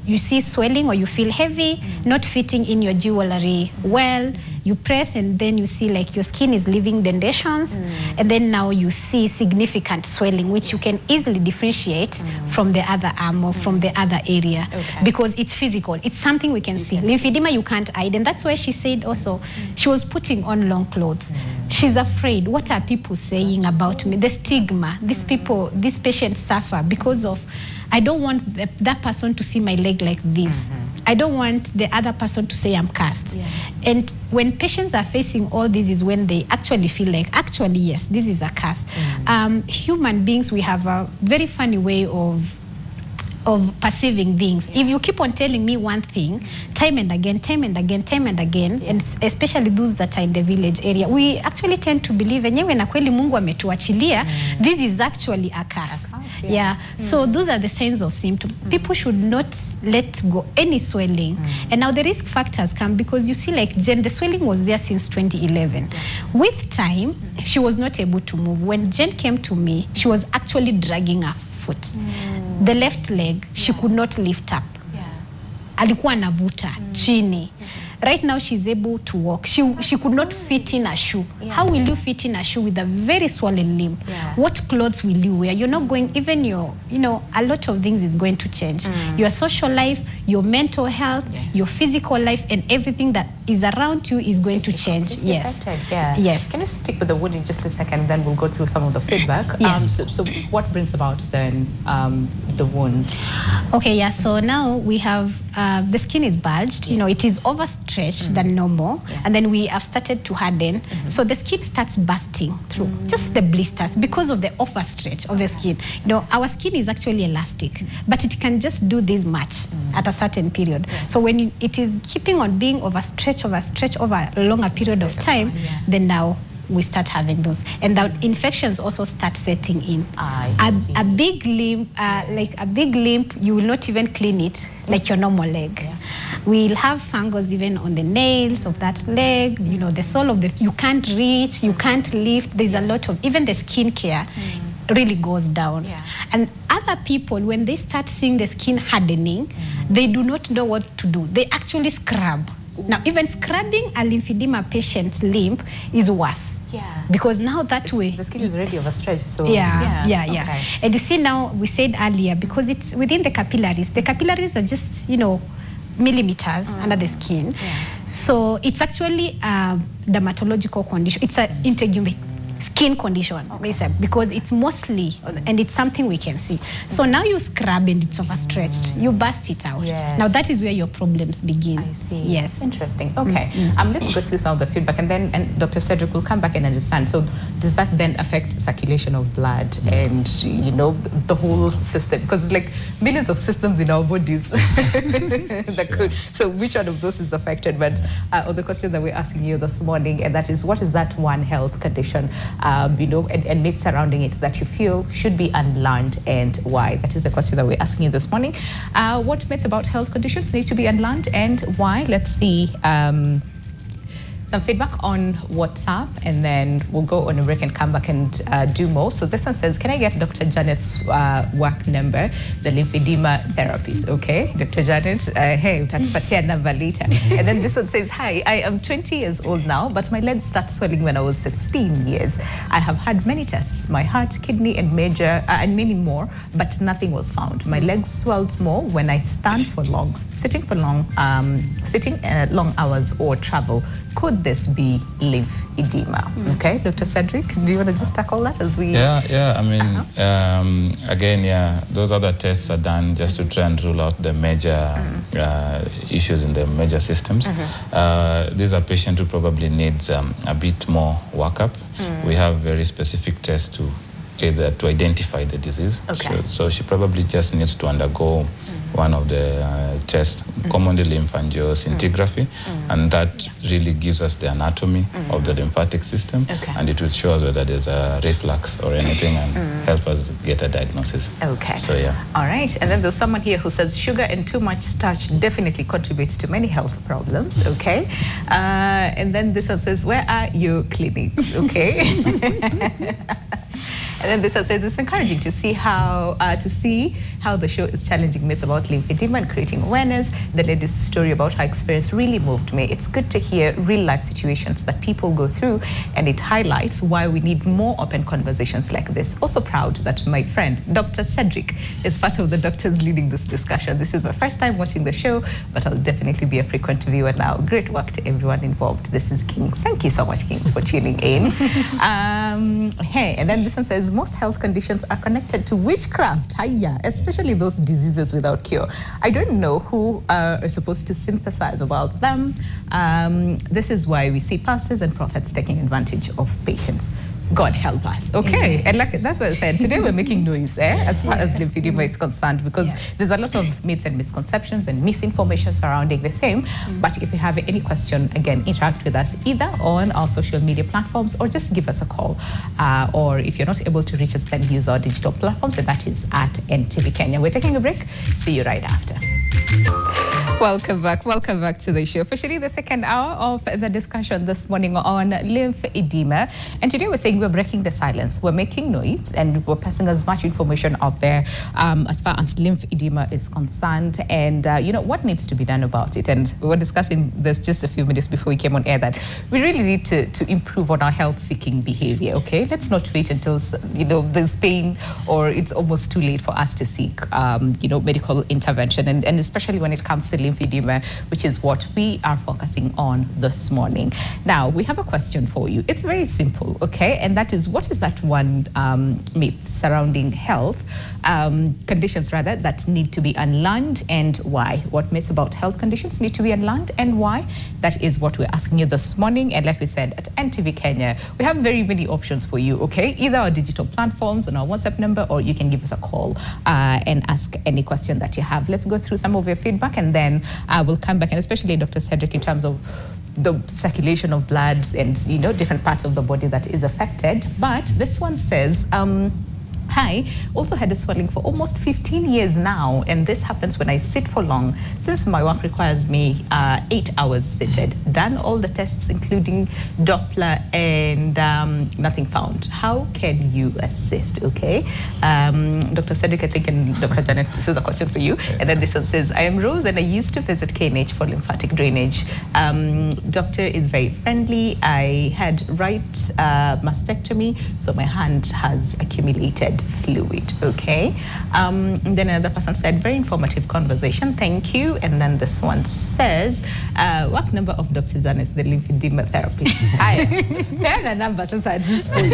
you see swelling or you feel heavy, not fitting in your jewelry well. You press and then you see like your skin is leaving dentations, and then now you see significant swelling, which you can easily differentiate from the other arm or from the other area, because it's physical. It's something we can see. Lymphedema you can't hide, and that's why she said also she was putting on long clothes. She's afraid. What are people saying about me? The stigma. These people, these patients suffer because of, I don't want that person to see my leg like this. I don't want the other person to say I'm cursed. And when patients are facing all this is when they actually feel like, actually, yes, this is a curse. Human beings, we have a very funny way of perceiving things. If you keep on telling me one thing time and again, and especially those that are in the village area, we actually tend to believe enyewe na kweli Mungu ametuachilia, this is actually a curse. So those are the signs of symptoms. People should not let go any swelling. And now the risk factors come because you see, like Jen, the swelling was there since 2011. With time, she was not able to move. When Jen came to me, she was actually dragging her foot. The left leg, she could not lift up. Alikuwa anavuta chini. Right now she's able to walk. She could not fit in a shoe. How will you fit in a shoe with a very swollen limb? What clothes will you wear? You're not going, even your, a lot of things is going to change. Your social life, your mental health, your physical life, and everything that is around you is going to change. Yes. Yes. Can you stick with the wound in just a second, then we'll go through some of the feedback. Yes. So what brings about then the wound? Okay, so now we have, the skin is bulged, it is overstretched than normal, and then we have started to harden. So the skin starts bursting through, just the blisters, because of the overstretch of the skin. Our skin is actually elastic, but it can just do this much at a certain period. So when it is keeping on being overstretched over a longer period of time, then now we start having those, and the infections also start setting in. A big limb, you will not even clean it like your normal leg. We'll have fungus even on the nails of that leg, the sole of you can't reach, you can't lift. There's a lot of, even the skin care really goes down. And other people, when they start seeing the skin hardening, they do not know what to do. They actually scrub. Now, even scrubbing a lymphedema patient's limb is worse. Because now that way the skin is already overstretched. So Okay. And you see now, we said earlier, because it's within the capillaries. The capillaries are just millimeters under the skin. So it's actually a dermatological condition. It's an integument skin condition, because it's mostly, and it's something we can see. So now you scrub and it's overstretched. You burst it out. Now that is where your problems begin. I see. Yes. Interesting. Okay. Let's go through some of the feedback, and Dr. Cedric will come back and understand. So does that then affect circulation of blood and, the whole system? Because it's like millions of systems in our bodies that could. So which one of those is affected? But on the question that we're asking you this morning, and that is, what is that one health condition and myths surrounding it that you feel should be unlearned, and why? That is the question that we're asking you this morning. What myths about health conditions need to be unlearned and why? Let's see. Some feedback on WhatsApp, and then we'll go on a break and come back and do more. So this one says, can I get Dr. Janet's work number, the lymphedema therapist? Okay, Dr. Janet, hey, utatupatia number later. And then this one says, hi, I am 20 years old now, but my legs started swelling when I was 16 years. I have had many tests, my heart, kidney, and many more, but nothing was found. My legs swelled more when I stand for long, sitting long hours or travel. Could this be lymphedema? Okay, Dr. Cedric, do you want to just tackle that as we... Yeah, I mean, again, those other tests are done just to try and rule out the major issues in the major systems. These are patients who probably needs a bit more workup. We have very specific tests to identify the disease. Okay. So she probably just needs to undergo one of the tests, commonly lymphangioscintigraphy, and that really gives us the anatomy of the lymphatic system, and it will show us whether there's a reflux or anything and help us get a diagnosis. Okay. So yeah. All right. And then there's someone here who says sugar and too much starch definitely contributes to many health problems. Okay. And then this one says, where are your clinics? Okay. And then this one says it's encouraging to see how the show is challenging myths about lymphedema and creating awareness. The lady's story about her experience really moved me. It's good to hear real life situations that people go through, and it highlights why we need more open conversations like this. Also proud that my friend Dr. Cedric is part of the doctors leading this discussion. This is my first time watching the show, but I'll definitely be a frequent viewer now. Great work to everyone involved. This is King. Thank you so much, Kings, for tuning in. Hey, and then this one says most health conditions are connected to witchcraft, especially those diseases without cure. I don't know who are supposed to synthesize about them. This is why we see pastors and prophets taking advantage of patients. God help us. Okay. And like that's what I said, today we're making noise as far as lymphedema is concerned, because there's a lot of myths and misconceptions and misinformation surrounding the same. But if you have any question, again, interact with us either on our social media platforms or just give us a call. Or if you're not able to reach us, then use our digital platforms, and that is at NTV Kenya. We're taking a break. See you right after. Welcome back to the show. Officially the second hour of the discussion this morning on lymphedema. And today we're saying we're breaking the silence. We're making noise and we're passing as much information out there as far as lymphedema is concerned, and what needs to be done about it. And we were discussing this just a few minutes before we came on air, that we really need to improve on our health-seeking behavior, okay? Let's not wait until, there's pain or it's almost too late for us to seek, medical intervention. And especially when it comes to lymphedema, which is what we are focusing on this morning. Now, we have a question for you. It's very simple, okay? And that is, what is that one myth surrounding health conditions, that need to be unlearned, and why? What myths about health conditions need to be unlearned and why? That is what we're asking you this morning. And like we said, at NTV Kenya, we have very many options for you, okay? Either our digital platforms on our WhatsApp number, or you can give us a call and ask any question that you have. Let's go through some of your feedback, and then we'll come back, and especially Dr. Cedric, in terms of the circulation of blood and, different parts of the body that is affected. But this one says, hi, also had a swelling for almost 15 years now, and this happens when I sit for long, since my work requires me 8 hours seated. Done all the tests, including Doppler, and nothing found. How can you assist, okay? Dr. Cedric, I think, and Dr. Janet, this is a question for you. And then this one says, I am Rose, and I used to visit KNH for lymphatic drainage. Doctor is very friendly. I had right mastectomy, so my hand has accumulated fluid, okay? Then another person said, very informative conversation, thank you. And then this one says, work number of Dr. Janet, the lymphedema therapist. Hi, a number since at this point.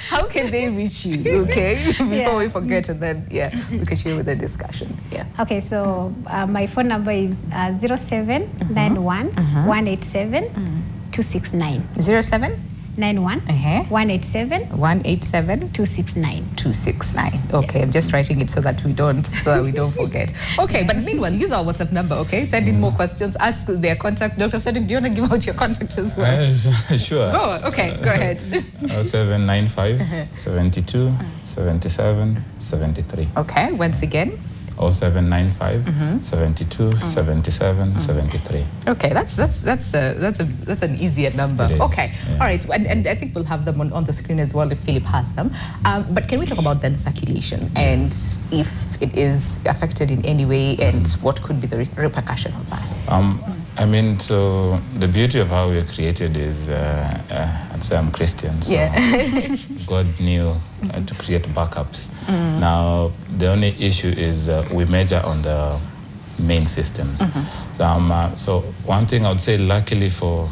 How can they reach you, okay? Before we forget, and then, we can share with the discussion, Okay, so my phone number is 0791 187 269. 07 91 187 187 269. 269. Okay, I'm just writing it so that we don't forget. Okay, but meanwhile, use our WhatsApp number. Okay, send in more questions. Ask their contacts. Dr. Sadiq, do you want to give out your contact as well? Sure. Go. Okay, go ahead. 0795 72 77 73. Okay, once again. 0795 72 77 73. Okay, that's an easier number. Okay, yeah. All right, and I think we'll have them on the screen as well if Philip has them. But can we talk about then circulation and if it is affected in any way and what could be the repercussion of that? I mean, so the beauty of how we're created is, I'd say I'm Christian, so God knew to create backups. Now, the only issue is we measure on the main systems. So one thing I would say, luckily for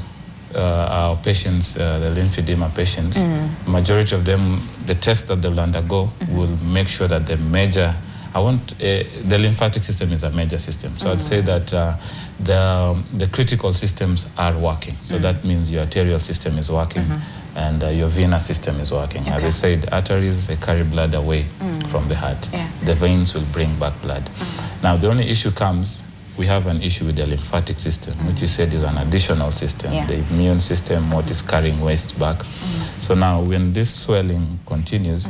our patients, the lymphedema patients, majority of them, the tests that they'll undergo will make sure that they measure. The lymphatic system is a major system. So I'd say that the critical systems are working. So that means your arterial system is working and your venous system is working. Okay. As I said, arteries, they carry blood away from the heart. Yeah. The veins will bring back blood. Now, the only issue comes, we have an issue with the lymphatic system, which you said is an additional system. Yeah. The immune system, what is carrying waste back. So now, when this swelling continues,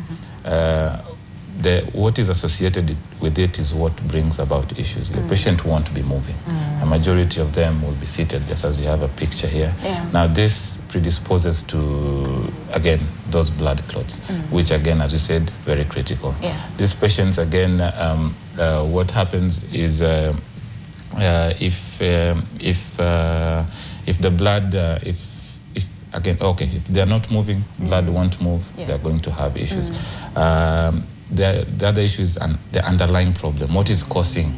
what is associated with it is what brings about issues. The patient won't be moving. A majority of them will be seated, just as you have a picture here. Yeah. Now, this predisposes to, again, those blood clots, which, again, as you said, very critical. Yeah. These patients, again, what happens is if the blood, if they're not moving, blood won't move, they're going to have issues. The other issue is the underlying problem. What is causing?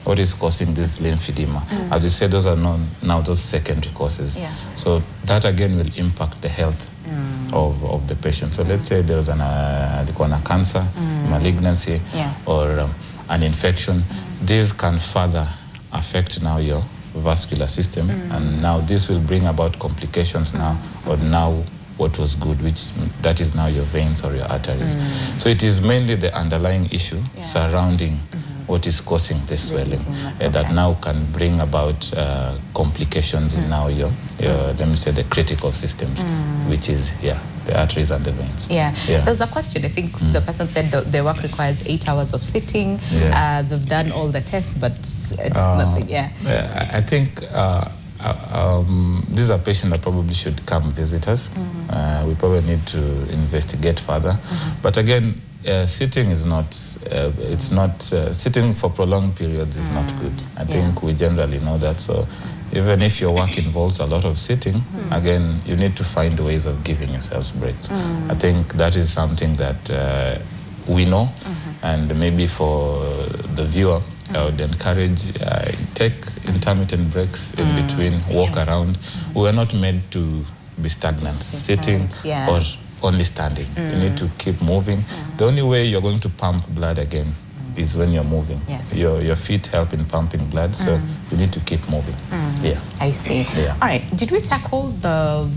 What is causing this lymphedema? As you said, those are now those secondary causes. Yeah. So that again will impact the health of the patient. So let's say there was a cancer, malignancy, or an infection. This can further affect now your vascular system, and now this will bring about complications now, or now what was good, that is now your veins or your arteries. So it is mainly the underlying issue surrounding what is causing this swelling that now can bring about complications in now your let me say, the critical systems, which is the arteries and the veins. There's a question. I think the person said their work requires 8 hours of sitting. They've done all the tests, but it's nothing. I think this is a patient that probably should come visit us. We probably need to investigate further. But again, sitting is not, sitting for prolonged periods is not good. I think we generally know that. So even if your work involves a lot of sitting, again, you need to find ways of giving yourselves breaks. I think that is something that we know, and maybe for the viewer, I would encourage, take intermittent breaks in between, walk around. We are not made to be stagnant, sitting or only standing. You need to keep moving. The only way you're going to pump blood again is when you're moving. Your feet help in pumping blood, so you need to keep moving. I see. All right, did we tackle the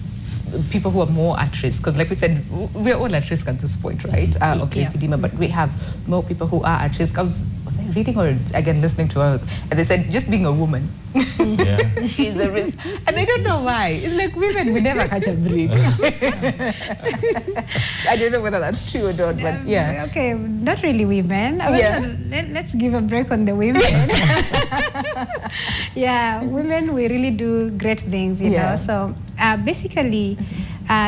people who are more at risk? Because like we said, we're all at risk at this point, right? Of lymphedema, but we have more people who are at risk. Was I reading or again listening to her, and they said just being a woman is a risk. And I don't know why. It's like women, we never catch a break. I don't know whether that's true or not, but Okay, not really women. Let's give a break on the women. Women, we really do great things, you know. So basically,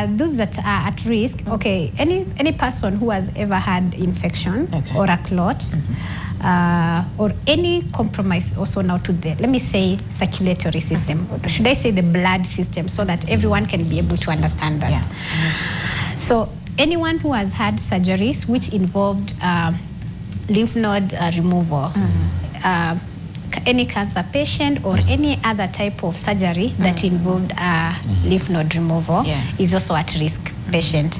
those that are at risk, any person who has ever had infection or a clot, or any compromise also now to the, let me say, circulatory system, or should I say the blood system, so that everyone can be able to understand that. So anyone who has had surgeries which involved lymph node removal, any cancer patient or any other type of surgery that involved lymph node removal is also at risk patient.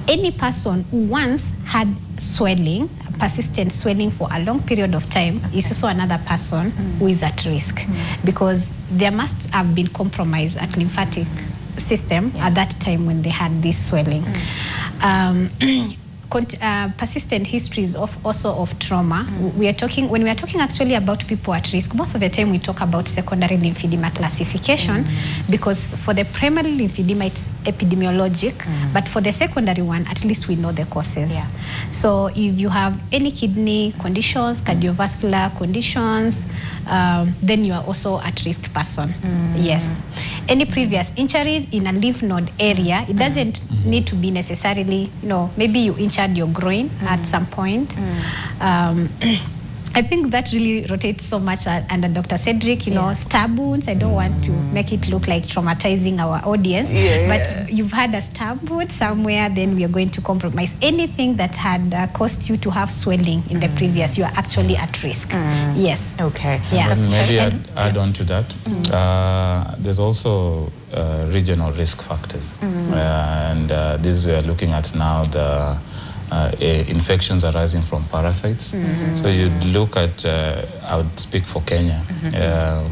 Any person who once had swelling, persistent swelling for a long period of time is also another person who is at risk, because there must have been compromise at lymphatic system at that time when they had this swelling. Persistent histories of also of trauma. When we are talking actually about people at risk, most of the time we talk about secondary lymphedema classification, because for the primary lymphedema it's epidemiologic, but for the secondary one at least we know the causes. So if you have any kidney conditions, cardiovascular conditions, then you are also at risk person. Yes. Any previous injuries in a lymph node area, it doesn't need to be necessarily, maybe you injured your groin at some point. I think that really rotates so much under Dr. Cedric, stab wounds. I don't want to make it look like traumatizing our audience, but you've had a stab wound somewhere, then we are going to compromise. Anything that had caused you to have swelling in the previous, you are actually at risk. Yes. Okay. Yeah. And maybe add on to that. There's also regional risk factors. And this we are looking at now, the infections arising from parasites. So you'd look at, I would speak for Kenya,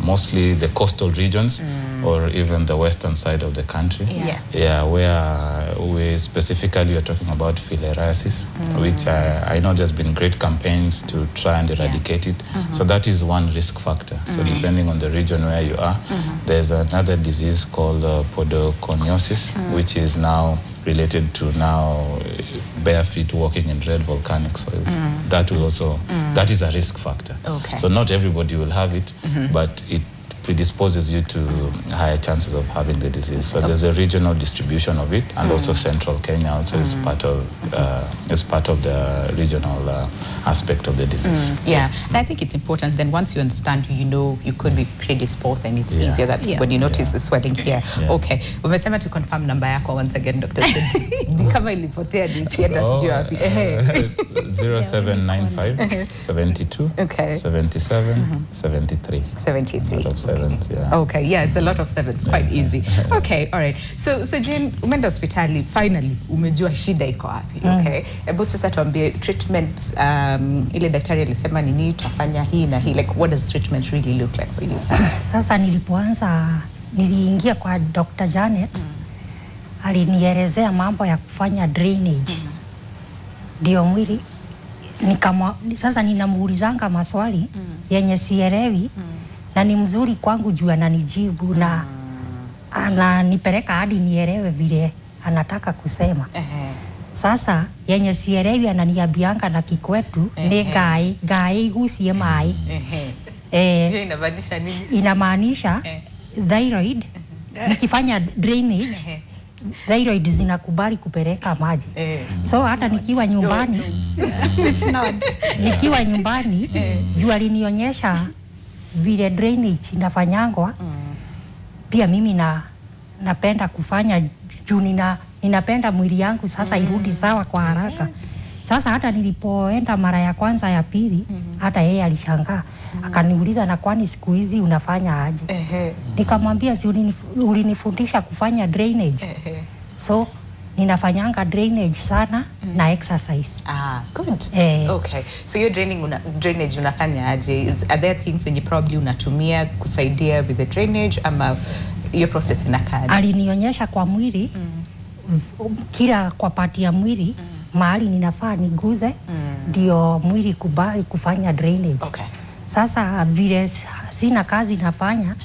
mostly the coastal regions or even the western side of the country. Yeah, where we specifically are talking about filariasis, which I know there's been great campaigns to try and eradicate it. So that is one risk factor. So depending on the region where you are, there's another disease called podoconiosis, which is now related to bare feet walking in red volcanic soils. That will also, that is a risk factor. So not everybody will have it, but it predisposes you to higher chances of having the disease. So there's a regional distribution of it, and also central Kenya also is part of the regional aspect of the disease. Yeah, and I think it's important then once you understand, you could be predisposed, and it's easier that when you notice the swelling here. Okay, umesema to confirm number yako once again, Dr. Kama ilipotea nikienda sijui wapi. 0795 72 77 73. 73. Yeah. Okay, yeah, it's a lot of sevens, quite easy. Okay, all right. So Jane, umeenda hospitali, finally umejua shida iko wapi. Okay, hebu sasa tuambie treatment, ile daktari alisema nini tutafanya hii na hii, like what does treatment really look like for you? Sasa niliingia kwa Dr. Janet, alinielezea mambo ya kufanya drainage. Ndio mwili sasa ninamuulizanga maswali yenye sielewi, na ni mzuri kwangu juu ananijibu na ananipeleka hadi nielewe vile anataka kusema. Sasa yenye sielewi ananiambianga na kikwetu ni gai igusie mai. Inamaanisha nini? Inamaanisha thyroid, nikifanya drainage thyroid zinakubali kupeleka maji. So hata nikiwa nyumbani juu alinionyesha vile drainage inafanyangwa. Pia mimi napenda kufanya juu ninapenda mwili yangu sasa irudi sawa kwa haraka. Sasa hata nilipoenda mara ya kwanza ya pili, hata yeye alishangaa. Akaniuliza, na kwani siku hizi unafanya aje? Nikamwambia, si ulinifundisha kufanya drainage. So ninafanyanga drainage sana na exercise. Good. Okay. So your drainage unafanya aje? Are there things that you probably unatumia kusaidia with the drainage, ama your process inakaje? Alinionyesha kwa mwili, kila kwa pati ya mwili, mahali ninafaa niguze, ndio mwili kubali kufanya drainage. Sasa vile sina kazi nafanya,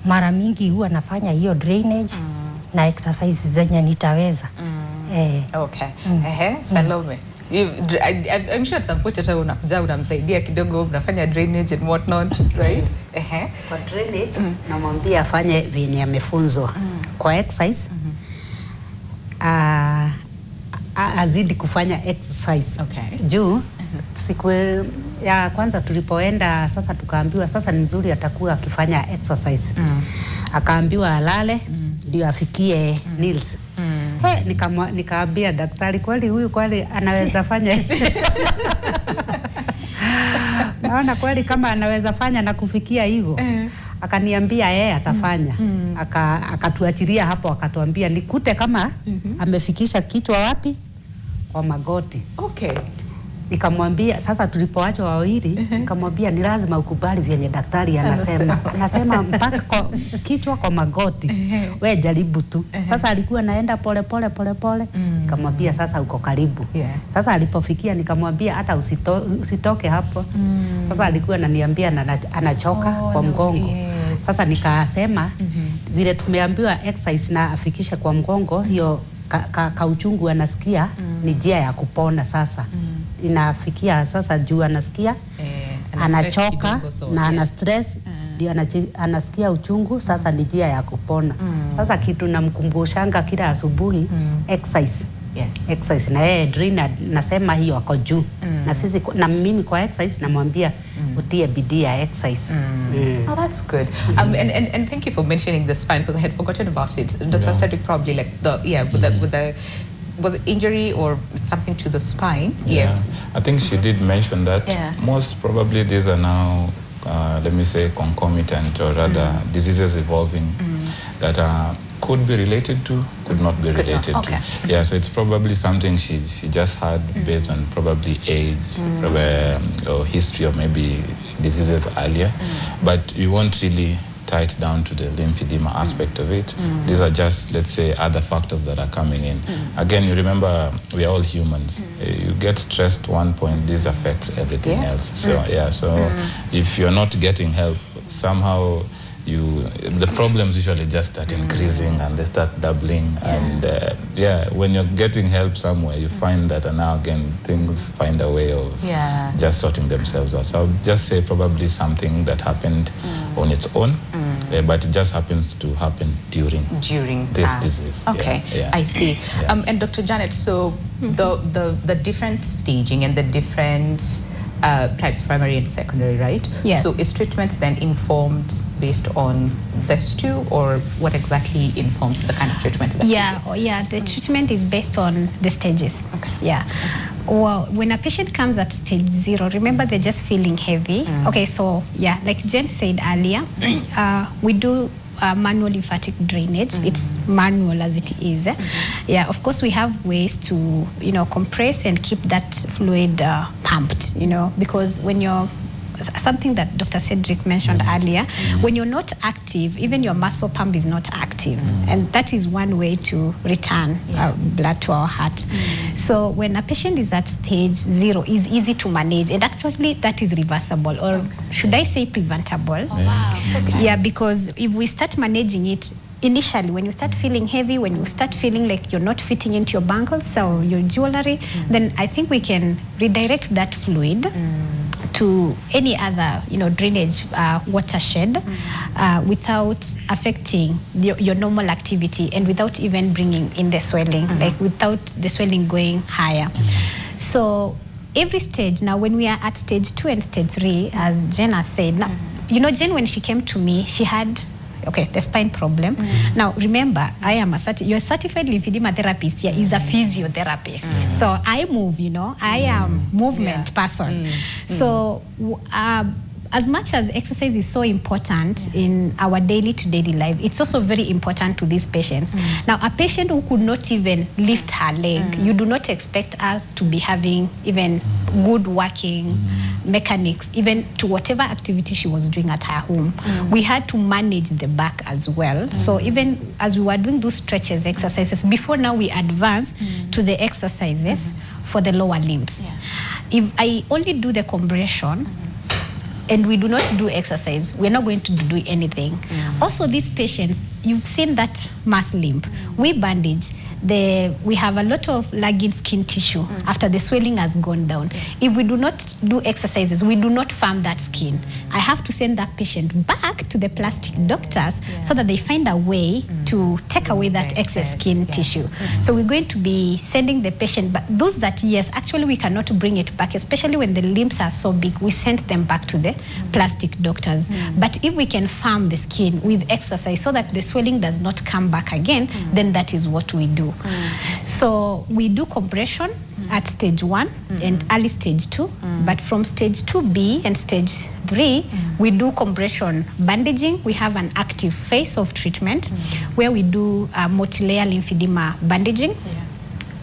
mara mingi huwa nafanya hiyo drainage na exercise zenye nitaweza. Salome, I'm sure at some point hata unakuja unamsaidia kidogo, unafanya drainage and what not, right? Kwa drainage namwambia afanye venye amefunzwa. Kwa exercise azidi kufanya exercise. Juu siku ya kwanza tulipoenda, sasa tukaambiwa sasa ni nzuri atakuwa akifanya exercise. Akaambiwa alale ndio afikie Nils. Nikaambia daktari, kweli huyu kweli anaweza fanya? Naona kweli kama anaweza fanya na kufikia hivyo. Akaniambia yeye atafanya. Akatuachilia hapo, akatuambia nikute kama amefikisha kichwa wapi, kwa magoti. Nikamwambia sasa tulipoachwa wawili, nikamwambia ni lazima ukubali vyenye daktari anasema. Anasema mpaka kichwa kwa magoti. We jaribu tu. Sasa alikuwa naenda pole pole. Nikamwambia sasa uko karibu. Sasa alipofikia nikamwambia hata usitoke hapo. Sasa alikuwa ananiambia anachoka kwa mgongo. Sasa nikasema vile tumeambiwa exercise na afikishe kwa mgongo, hiyo kauchungu anasikia ni njia ya kupona sasa. Inafikia sasa juu anasikia anachoka na ana stress ndio anasikia uchungu, sasa ni njia ya kupona. Sasa kitu namkumbushanga kila asubuhi exercise. Exercise na yeye drain nasema hiyo ako juu. Na sisi na mimi kwa exercise namwambia utie bidii ya exercise. Oh, that's good. And thank you for mentioning the spine, because I had forgotten about it. Dr. Cedric probably like with the injury or something to the spine. I think she did mention that. Most probably these are now let me say concomitant or rather diseases evolving that could be related to, could not be related to. Yeah, so it's probably something she just had based on probably age, or history of maybe diseases earlier. But you won't really tie it down to the lymphedema aspect of it. These are just, let's say, other factors that are coming in. Again, you remember, we are all humans. You get stressed one point, this affects everything else. So so if you're not getting help, somehow the problems usually just start increasing and they start doubling. And when you're getting help somewhere, you find that now again things find a way of just sorting themselves out. So I'll just say probably something that happened on its own, but it just happens to happen during this disease. Okay, I see. And Dr. Janet, so the different staging and the different types, primary and secondary, right? Yes. So is treatment then informed based on this too, or what exactly informs the kind of treatment that you do? The treatment is based on the stages. Okay. Yeah. Well, when a patient comes at stage 0, remember they're just feeling heavy. Okay, so like Jen said earlier, we do manual lymphatic drainage. It's manual as it is. Of course we have ways to compress and keep that fluid pumped, because when you're something that Dr. Cedric mentioned earlier, when you're not active, even your muscle pump is not active, and that is one way to return blood to our heart. So when a patient is at stage 0, it's easy to manage, and actually that is reversible, or should I say preventable? Because if we start managing it initially, when you start feeling heavy, when you start feeling like you're not fitting into your bangles or your jewelry, then I think we can redirect that fluid to any other drainage watershed without affecting your normal activity, and without even bringing in the swelling, like without the swelling going higher. So every stage, now when we are at stage 2 and stage 3, as Jen has said, now, Jen, when she came to me, she had the spine problem. Now remember, I am your certified lymphedema therapist here is a physiotherapist. So I move, I am movement person. So as much as exercise is so important in our daily-to-daily life, it's also very important to these patients. Now, a patient who could not even lift her leg, you do not expect us to be having even good working mechanics, even to whatever activity she was doing at her home. We had to manage the back as well. So even as we were doing those stretches exercises, before now we advance to the exercises for the lower limbs. If I only do the compression, and we do not do exercise, we're not going to do anything. Also, these patients, you've seen that mass limp. We bandage. We have a lot of lagging skin tissue after the swelling has gone down. If we do not do exercises, we do not firm that skin. I have to send that patient back to the plastic doctors so that they find a way to take away that excess skin tissue. So we're going to be sending the patient back. Those that, actually we cannot bring it back, especially when the limbs are so big, we send them back to the plastic doctors. But if we can firm the skin with exercise so that the swelling does not come back again, then that is what we do. So we do compression at stage 1 and early stage 2, but from stage 2B and stage 3, we do compression bandaging. We have an active phase of treatment where we do multi-layer lymphedema bandaging.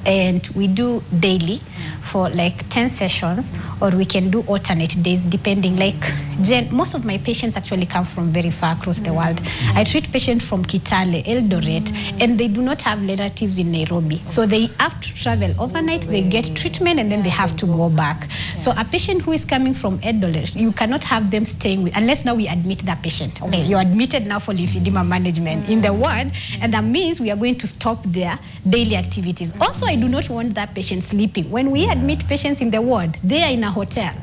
and we do daily for like 10 sessions, or we can do alternate days depending. Like most of my patients actually come from very far across the world. I treat patients from Kitale, Eldoret, and they do not have relatives in Nairobi. So they have to travel overnight, they get treatment, and then they have to go back. So a patient who is coming from Eldoret, you cannot have them staying with, unless now we admit that patient. Okay, you're admitted now for lymphedema management in the ward, and that means we are going to stop their daily activities. Also, I do not want that patient sleeping. When we admit patients in the ward, they are in a hotel.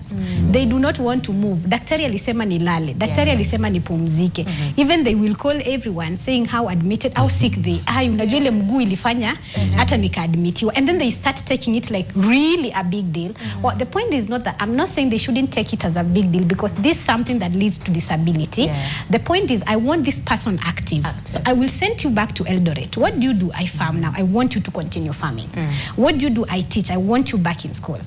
They do not want to move. Daktari alisema nilale. Daktari alisema nipumzike. Even they will call everyone saying how admitted, how sick they are. Unajua ile mguu ilifanya hata nikaadmitiwa. And then they start taking it like really a big deal. Well, the point is not that, I'm not saying they shouldn't take it as a big deal, because this is something that leads to disability. The point is, I want this person active. So I will send you back to Eldoret. What do you do? I farm now. I want you to continue farming. What do you do? I teach. I want you back in school.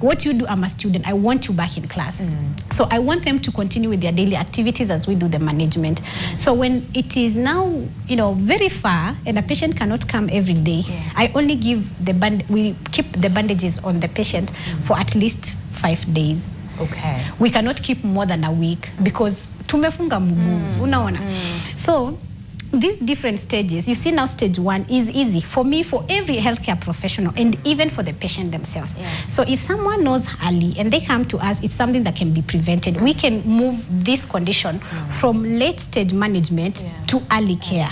What do you do? I'm a student. I want you back in class. So I want them to continue with their daily activities as we do the management. So when it is now, very far, and a patient cannot come every day, I only give we keep the bandages on the patient for at least 5 days. Okay. We cannot keep more than a week because tumefunga mguu, unaona. So these different stages, you see now stage 1 is easy for me, for every healthcare professional, and even for the patient themselves. So if someone knows early and they come to us, it's something that can be prevented. We can move this condition from late stage management to early care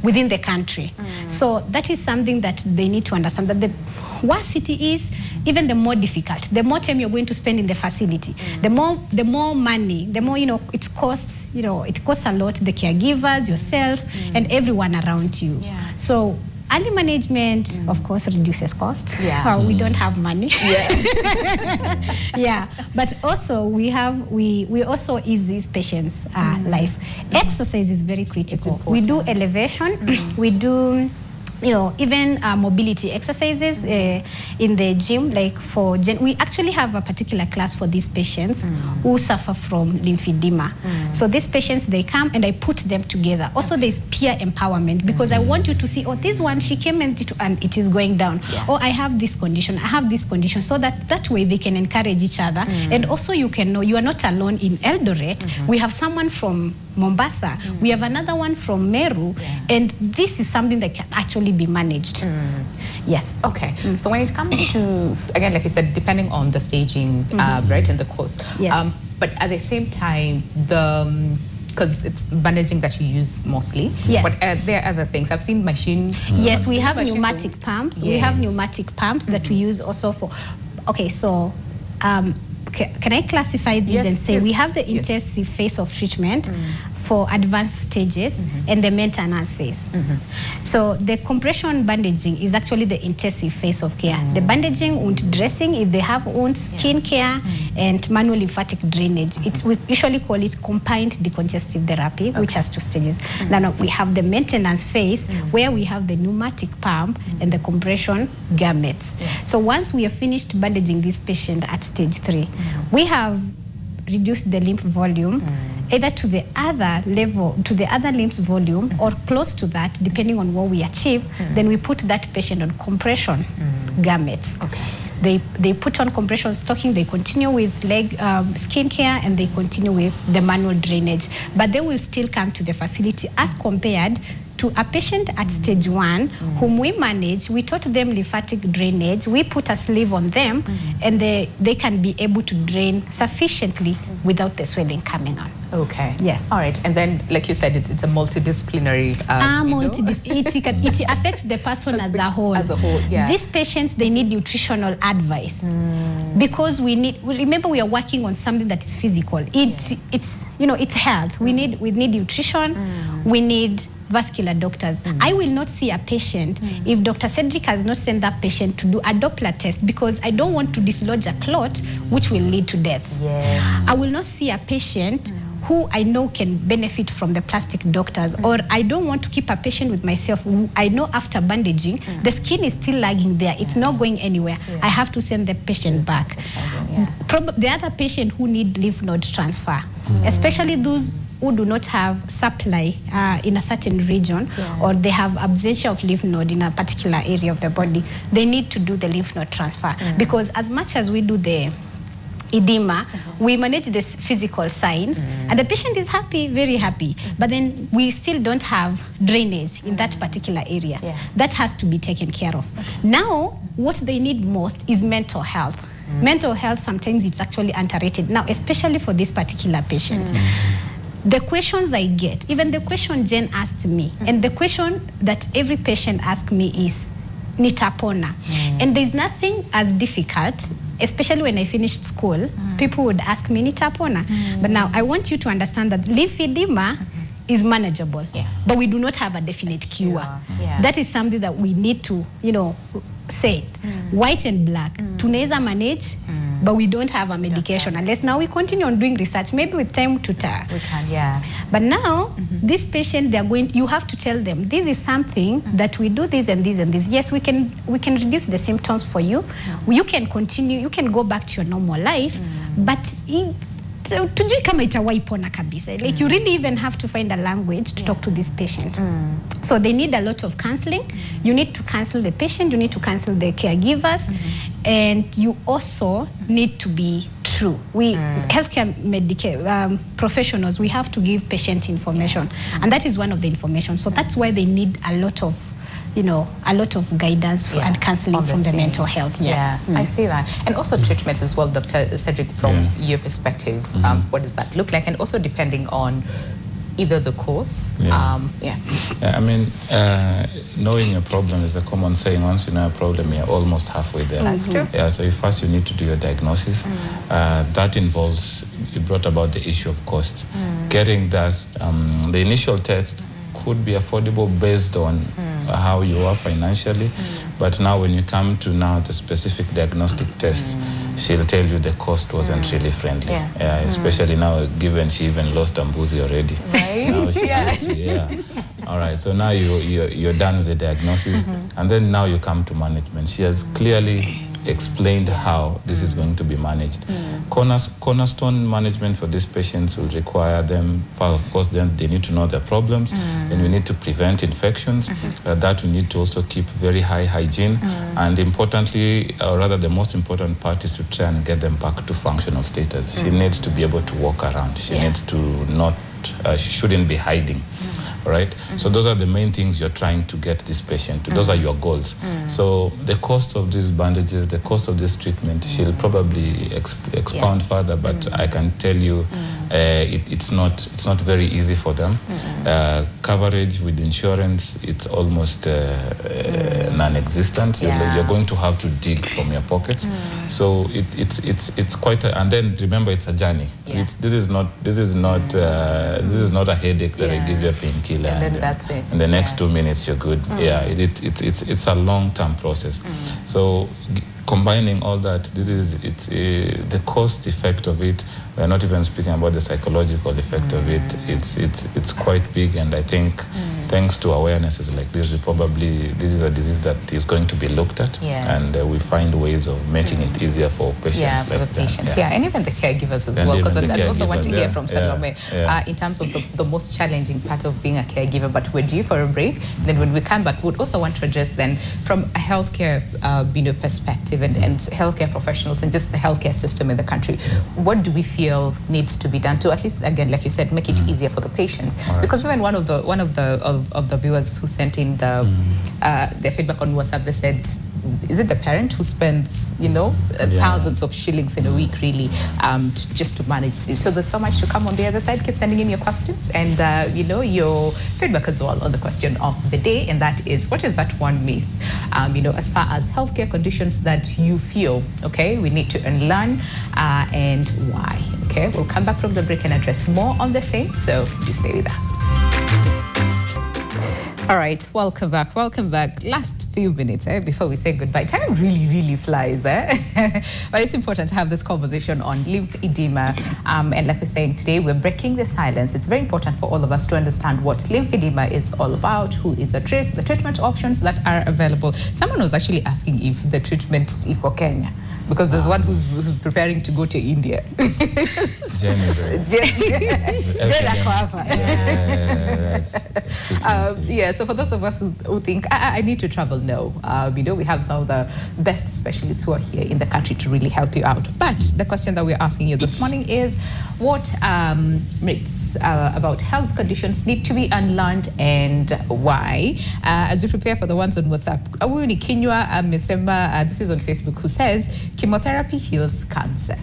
within the country. So that is something that they need to understand, that the worse it is, even the more difficult, the more time you're going to spend in the facility, the more money, the more, it costs, it costs a lot, the caregivers, yourself, and everyone around you. So early management, of course, reduces costs. We don't have money. But also we also ease these patients' life. Exercise is very critical. We do elevation, we do even mobility exercises in the gym, like we actually have a particular class for these patients who suffer from lymphedema. So these patients, they come and I put them together. Also, there's peer empowerment, because I want you to see, this one, she came and it is going down. Or I have this condition, I have this condition, so that way they can encourage each other. And also you can know you are not alone in Eldoret. We have someone from Mombasa, we have another one from Meru, and this is something that can actually be managed. Yes. Okay. So when it comes to, again, like you said, depending on the staging, right, and the course. Yes. But at the same time, because it's bandaging that you use mostly. Yes. But there are other things. I've seen machines. Yes, we have pneumatic pumps. We have pneumatic pumps that we use also for. Okay, so. Can I classify these and say we have the intensive phase of treatment for advanced stages and the maintenance phase. So the compression bandaging is actually the intensive phase of care. The bandaging, wound dressing, if they have wounds, skin care, and manual lymphatic drainage. We usually call it combined decongestive therapy, which has 2 stages. Now we have the maintenance phase where we have the pneumatic pump and the compression gamuts. So once we have finished bandaging this patient at stage 3, we have reduced the lymph volume either to the other level, to the other lymph's volume, or close to that, depending on what we achieve. Then we put that patient on compression gamuts. They put on compression stocking, they continue with leg skin care, and they continue with the manual drainage. But they will still come to the facility as compared to a patient at stage 1 whom we manage. We taught them lymphatic drainage, we put a sleeve on them, and they can be able to drain sufficiently without the swelling coming on. Okay. Yes. All right. And then, like you said, it's a multidisciplinary. It affects the person as a whole. These patients, they need nutritional advice because remember, we are working on something that is physical. It's health. We need nutrition. We need vascular doctors. I will not see a patient if Dr. Cedric has not sent that patient to do a Doppler test, because I don't want to dislodge a clot which will lead to death. I will not see a patient who I know can benefit from the plastic doctors, or I don't want to keep a patient with myself who I know after bandaging the skin is still lagging there, it's not going anywhere. I have to send the patient back. The other patient who need lymph node transfer, especially those who do not have supply in a certain region, or they have absentia of lymph node in a particular area of the body, they need to do the lymph node transfer. Because as much as we do the edema, we manage this physical signs, and the patient is happy, very happy, but then we still don't have drainage in that particular area. That has to be taken care of. Now, what they need most is mental health. Mental health, sometimes it's actually underrated. Now, especially for this particular patient. The questions I get, even the question Jen asked me, and the question that every patient asks me is, nitapona. And there's nothing as difficult, especially when I finished school, people would ask me, nitapona. But now I want you to understand that lymphedema is manageable, but we do not have a definite cure. That is something that we need to, say it. White and black, tunaweza manage, but we don't have a medication unless now we continue on doing research, maybe with time to tell. We can, But now, this patient, you have to tell them, this is something that we do this and this and this. Yes, we can reduce the symptoms for you. You can continue, you can go back to your normal life, but tujui kama itawahi pona kabisa. Like you really even have to find a language to talk to this patient. So they need a lot of counseling. You need to counsel the patient, you need to counsel the caregivers, and you also need to be true. We healthcare professionals, we have to give patient information, and that is one of the information. So that's why they need a lot of guidance and counseling from the mental health. I see that. And also treatments as well, Dr. Cedric, from your perspective, what does that look like? And also depending on either the cause. I mean, knowing a problem is a common saying. Once you know a problem, you're almost halfway there. That's true. So first you need to do your diagnosis. That involves, you brought about the issue of cost. Getting that, the initial test could be affordable based on how you are financially, but now when you come to the specific diagnostic test, she'll tell you the cost wasn't really friendly. Especially now, given she even lost Ambuzi already. All right, so now you're done with the diagnosis, and then now you come to management. She has clearly explained how this is going to be managed. Cornerstone management for these patients will require them, of course, then they need to know their problems, and we need to prevent infections. That we need to also keep very high hygiene, and importantly, or rather the most important part is to try and get them back to functional status. She needs to be able to walk around. She needs to not, she shouldn't be hiding. Right? So those are the main things you're trying to get this patient to. Those are your goals. So the cost of these bandages, the cost of this treatment, she'll probably expound further, but I can tell you it's not very easy for them. Coverage with insurance, it's almost non-existent. You're going to have to dig from your pockets. So it's quite and then remember, it's a journey. This is not a headache that I give you a painkiller. And then that's it. In the next 2 minutes, you're good. It's a long-term process. So combining all that, the cost effect of it. We're not even speaking about the psychological effect of it. It's quite big, and I think thanks to awarenesses like this, this is a disease that is going to be looked at, and we find ways of making it easier for patients. For the patients. And even the caregivers as well, because I also want to hear from Salome in terms of the most challenging part of being a caregiver. But we're due for a break. Then when we come back, we'd also want to address then from a healthcare perspective and healthcare professionals and just the healthcare system in the country, what do we feel needs to be done to at least, again, like you said, make it easier for the patients? Because even one of the viewers who sent in their feedback on WhatsApp, they said, is it the parent who spends thousands of shillings in a week really just to manage this? So there's so much to come on the other side. Keep sending in your questions and your feedback as well on the question of the day, and that is, what is that one myth as far as healthcare conditions that you feel we need to unlearn, and why? We'll come back from the break and address more on the same, so just stay with us. All right, welcome back. Last few minutes before we say goodbye. Time really, really flies. But it's important to have this conversation on lymphedema. And like we're saying today, we're breaking the silence. It's very important for all of us to understand what lymphedema is all about, who is at risk, the treatment options that are available. Someone was actually asking if the treatment is Kenya, because there's one who's preparing to go to India. Jenny. So for those of us who think, I need to travel, no. We have some of the best specialists who are here in the country to really help you out. But the question that we're asking you this morning is, what myths about health conditions need to be unlearned and why? As we prepare for the ones on WhatsApp, Awuni Kinywa Mesemba, this is on Facebook, who says, chemotherapy heals cancer.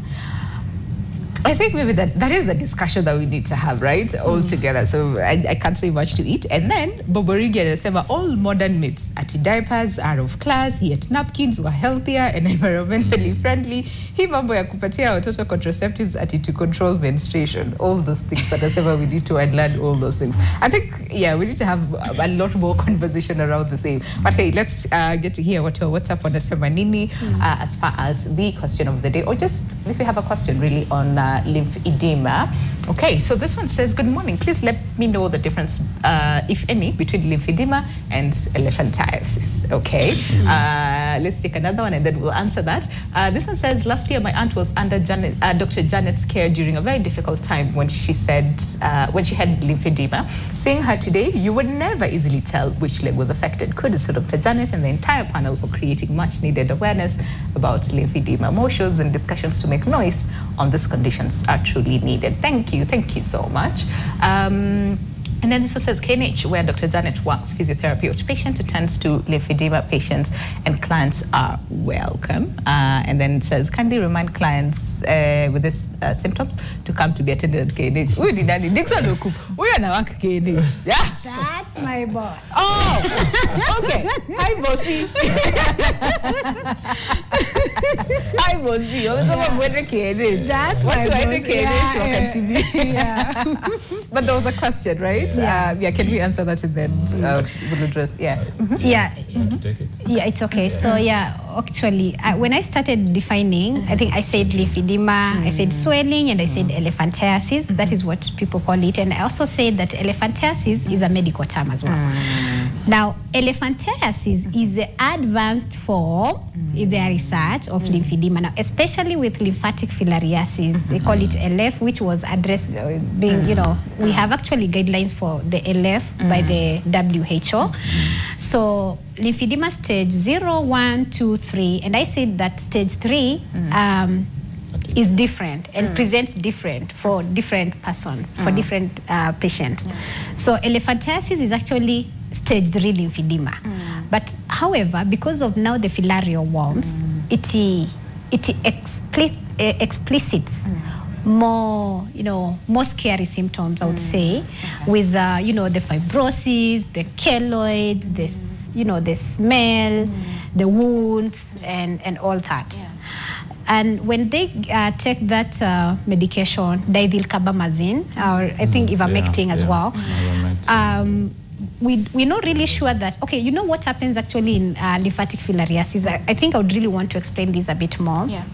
I think maybe that is a discussion that we need to have, right? All together. So I can't say much to it. And then Boborigi anasema all modern myths. Ati diapers are of class, yet napkins were healthier and environmentally friendly. Hii mambo ya kupatia watoto contraceptives ati to control menstruation. All those things. Anasema we need to unlearn all those things. I think, we need to have a lot more conversation around the same. But hey, let's get to hear what's up on Anasema Nini as far as the question of the day, or just if you have a question really on lymphedema. Okay, so this one says, good morning. Please let me know the difference, if any, between lymphedema and elephantiasis. Okay, let's take another one and then we'll answer that. This one says, last year my aunt was under Dr. Janet's care during a very difficult time when she said, when she had lymphedema. Seeing her today, you would never easily tell which leg was affected. Kudos to Dr. Janet and the entire panel for creating much needed awareness about lymphedema. More shows and discussions to make noise on these conditions are truly needed. Thank you so much. And then this one says, KNH, where Dr. Janet works, physiotherapy outpatient, attends to lymphedema patients and clients are welcome. And then it says, kindly remind clients with these symptoms to come to be attended at KNH. Uy, ni nani? Dixon Oku. Uy, anawaka KNH. Yeah. That's my boss. Oh, okay. Hi, bossy. Hi, bossy. Wamesema mwende KNH. That's my boss. Watu waende KNH wakati. Yeah. But there was a question, right? Can we answer that and then we'll address? Yeah. To take it. Yeah, it's okay. So actually, when I started defining, I think I said lymphedema, I said swelling, and I said elephantiasis. That is what people call it. And I also said that elephantiasis is a medical term as well. Now, elephantiasis is the advanced form in their research of lymphedema. Now, especially with lymphatic filariasis, they call it LF, which was addressed being, we have actually guidelines for the LF by the WHO. So lymphedema stage 0, 1, 2, 3, and I said that stage 3 is different and presents different for different persons, for different patients. So elephantiasis is actually stage 3 lymphedema. But however, because of now the filarial worms, it explicits more, more scary symptoms, I would say, with, the fibrosis, the keloids, the smell, the wounds, and all that. Yeah. And when they take that medication, dithylcarbamazine, or I think ivermectin as well, we're not really sure that, okay, you know what happens actually in lymphatic filariasis? I think I would really want to explain this a bit more. Yeah.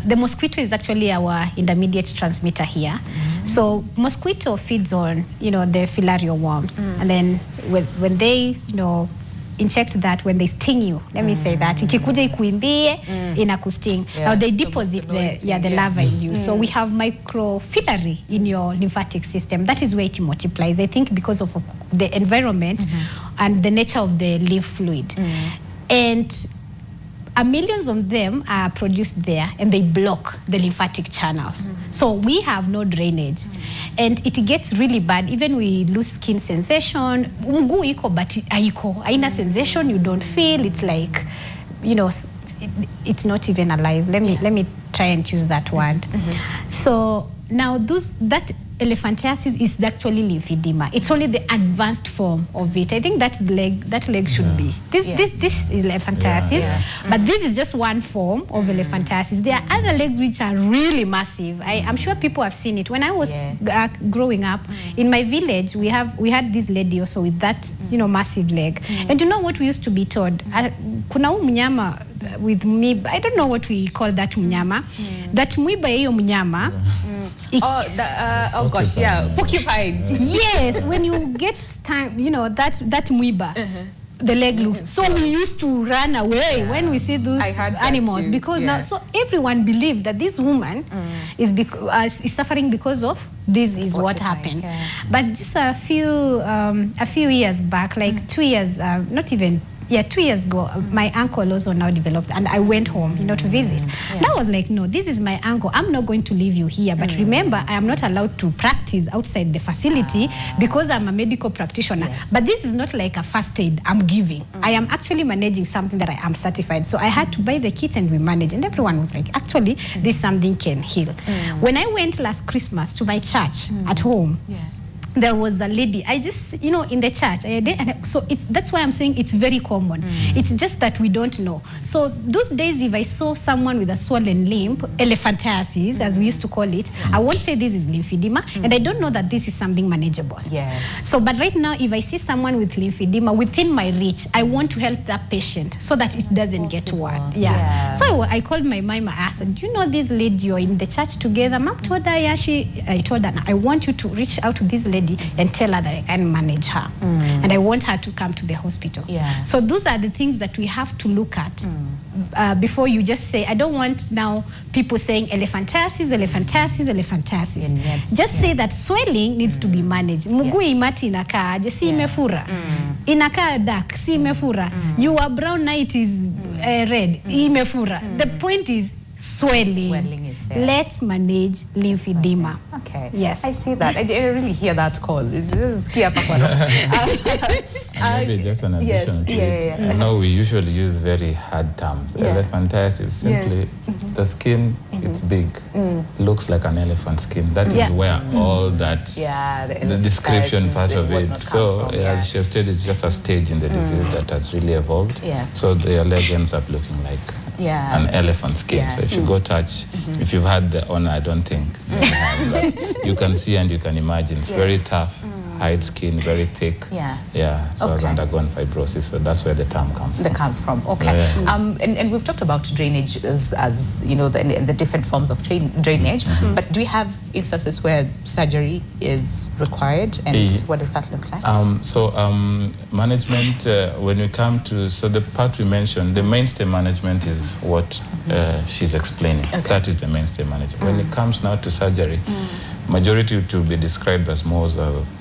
The mosquito is actually our intermediate transmitter here. So mosquito feeds on, the filarial worms. And then when they, inject that, when they sting you, let me say that, ikikuja ikuimbie, inakusting. Now they deposit the larva in you. So we have microfilary in your lymphatic system. That is where it multiplies, I think, because of the environment and the nature of the lymph fluid. And millions of them are produced there and they block the lymphatic channels. So we have no drainage. And it gets really bad. Even we lose skin sensation. Mguu iko but haiko. Haina sensation, you don't feel. It's like, it's not even alive. Let me try and choose that word. So now that elephantiasis is actually lymphedema. It's only the advanced form of it. I think that leg should be. This is elephantiasis, but this is just one form of elephantiasis. There are other legs which are really massive. I'm sure people have seen it. When I was growing up, in my village, we had this lady also with that, massive leg. And you know what we used to be told? Kuna mnyama with me, I don't know what we call that mnyama. That mwiba hiyo mnyama. Oh gosh, yeah, porcupine. Yes, when you get time, that mwiba. The leg looks. So we used to run away when we see those animals because now, so everyone believed that this woman is suffering because of this is what happened. But just a few years back, like 2 years, not even. 2 years ago, my uncle also now developed, and I went home, to visit. And I was like, no, this is my uncle. I'm not going to leave you here. But remember, I am not allowed to practice outside the facility because I'm a medical practitioner. But this is not like a first aid I'm giving. I am actually managing something that I am certified. So I had to buy the kit and we managed. And everyone was like, actually, this something can heal. When I went last Christmas to my church at home, there was a lady, I just, in the church, so that's why I'm saying it's very common. It's just that we don't know. So those days, if I saw someone with a swollen limb, elephantiasis, as we used to call it, I won't say this is lymphedema, and I don't know that this is something manageable. So, but right now, if I see someone with lymphedema within my reach, I want to help that patient so that it doesn't get worse. So I called my mom, I said, do you know this lady, you're in the church together? Mom told her, I told her, I want you to reach out to this lady and tell her that I can manage her. And I want her to come to the hospital. So those are the things that we have to look at before you just say, I don't want now people saying elephantiasis. Just say that swelling needs to be managed. Mguu imati inakaa aje, si imefura. Inakaa dark, si imefura. Your brown night is red, imefura. The point is, swelling is there. Let's manage lymphedema. Okay. Yes. I see that. I really hear that call. This is maybe just an addition to it. I know we usually use very hard terms. Elephantiasis is simply the skin, it's big, looks like an elephant skin. That is where all that, the description part of it. So as she stated, it's just a stage in the disease that has really evolved. So your leg ends up looking like an elephant skin. So if you go touch, if you've had the honor, I don't think you have, but you can see and you can imagine. It's very tough, hide skin, very thick. So I've undergone fibrosis. So that's where the term comes from. Okay. And we've talked about drainage as the different forms of drainage. But do we have instances where surgery is required, and what does that look like? Management, when we come to, the part we mentioned, the mainstay management is what she's explaining. That is the mainstay management. When it comes now to surgery, majority to be described as more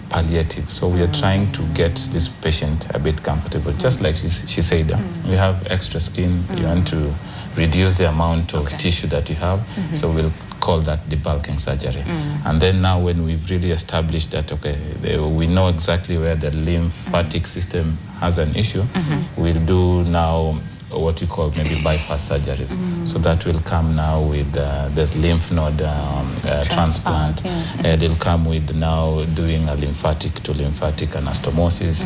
palliative. So we are trying to get this patient a bit comfortable. Just like she said, we have extra skin, you want to reduce the amount of tissue that you have. So we'll call that debulking surgery. And then now when we've really established that, we know exactly where the lymphatic system has an issue, we'll do now what we call maybe bypass surgeries. So that will come now with the lymph node transplant. They'll come with now doing a lymphatic to lymphatic anastomosis.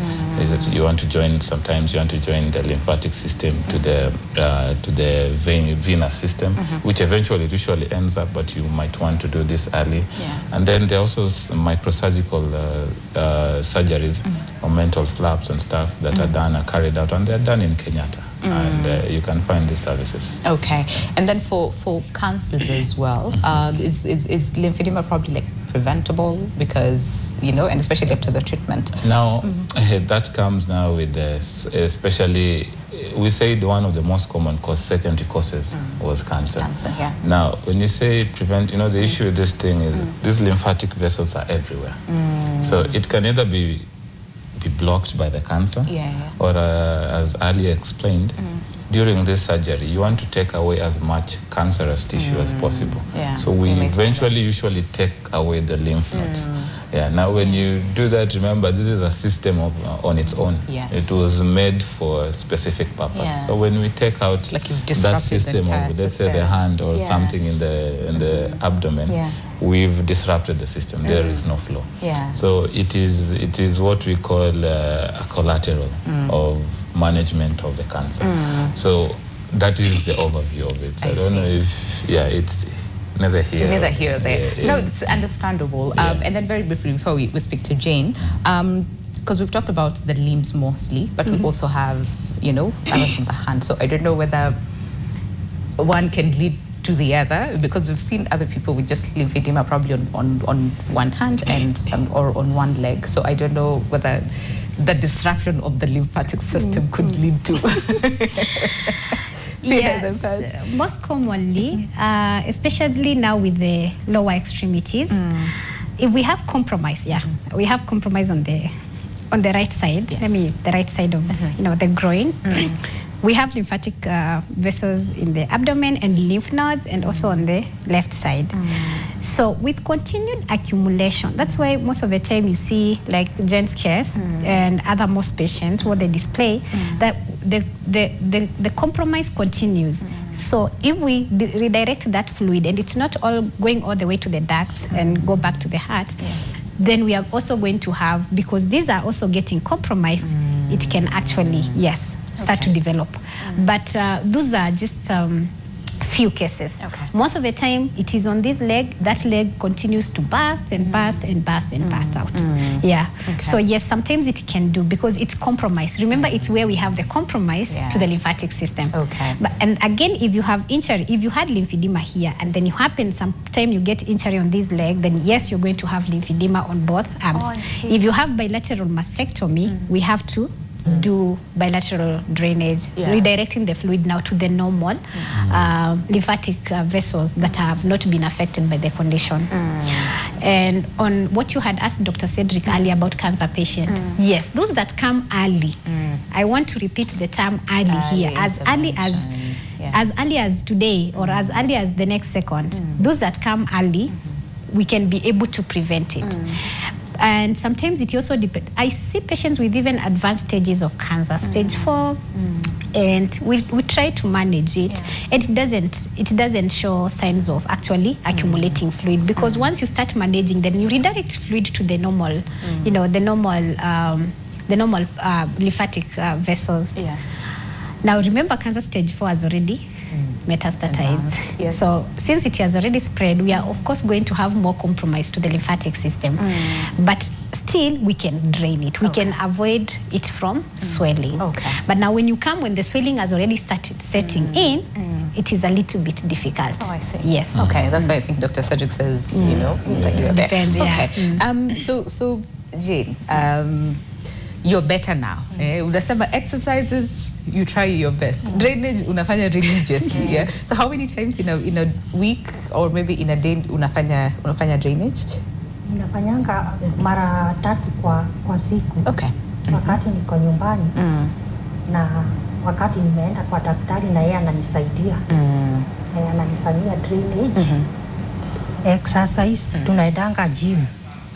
You want to join, sometimes you want to join the lymphatic system to the venous system, which eventually usually ends up, but you might want to do this early. And then there are also some microsurgical surgeries or mental flaps and stuff that are carried out, and they're done in Kenyatta. And you can find these services. Okay. And then for cancers as well, is lymphedema probably like preventable because, and especially after the treatment? Now, that comes now with especially, we said one of the most common secondary causes was cancer. Now, when you say prevent, the issue with this thing is these lymphatic vessels are everywhere. So it can either be blocked by the cancer, or as earlier explained, during this surgery, you want to take away as much cancerous tissue as possible. So we eventually usually take away the lymph nodes. Now when you do that, remember this is a system on its own. It was made for a specific purpose. So when we take out that system of, let's say, the hand or something in the abdomen, we've disrupted the system. There is no flow. Yeah. So it is what we call a collateral of management of the cancer. So that is the overview of it. I don't know if, it's neither here. Neither here or there. Yeah. No, it's understandable. And then very briefly before we speak to Jane, because we've talked about the limbs mostly, but we also have, others from the hand. So I don't know whether one can lead to the other, because we've seen other people with just lymphedema probably on one hand and or on one leg. So I don't know whether the disruption of the lymphatic system could lead to yes, most commonly, especially now with the lower extremities, if we have compromise, we have compromise on the right side. Yes. The right side of the groin. We have lymphatic vessels in the abdomen and lymph nodes, and also on the left side. So with continued accumulation, that's why most of the time you see, like Jen's case and other most patients, what they display, that the compromise continues. So if we redirect that fluid, and it's not all going all the way to the ducts and go back to the heart, then we are also going to have, because these are also getting compromised, it can actually, start to develop. But those are just few cases. Most of the time, it is on this leg. That leg continues to burst and burst and burst and burst out. So yes, sometimes it can do, because it's compromised. Remember, it's where we have the compromise to the lymphatic system. But, and again, if you have injury, if you had lymphedema here, and then you happen sometime you get injury on this leg, then yes, you're going to have lymphedema on both arms. If you have bilateral mastectomy, we have to do bilateral drainage, redirecting the fluid now to the normal lymphatic vessels that have not been affected by the condition. And on what you had asked Dr. Cedric earlier about cancer patient, yes, those that come early, I want to repeat the term early here, as early as today or as early as the next second. Those that come early, we can be able to prevent it. And sometimes it also depends. I see patients with even advanced stages of cancer, stage 4, and we try to manage it. And it doesn't show signs of actually accumulating fluid, because once you start managing, then you redirect fluid to the normal, the normal lymphatic vessels. Now remember, cancer stage 4 has already metastatized. So since it has already spread, we are of course going to have more compromise to the lymphatic system. But still, we can drain it. We can avoid it from swelling. But now when the swelling has already started setting in, it is a little bit difficult. Oh, I see. Yes. Okay, that's why I think Dr. Cedric says, Depends, So Jane, you're better now. Unasema exercises, you try your best. Drainage unafanya religiously. So how many times in a week or maybe in a day unafanya drainage? Ninafanyanga mara 3 kwa siku. Wakati niko nyumbani na wakati nimeenda kwa daktari, na yeye ananisaidia. Na yeye ananifanyia drainage. Exercise tunaendanga gym.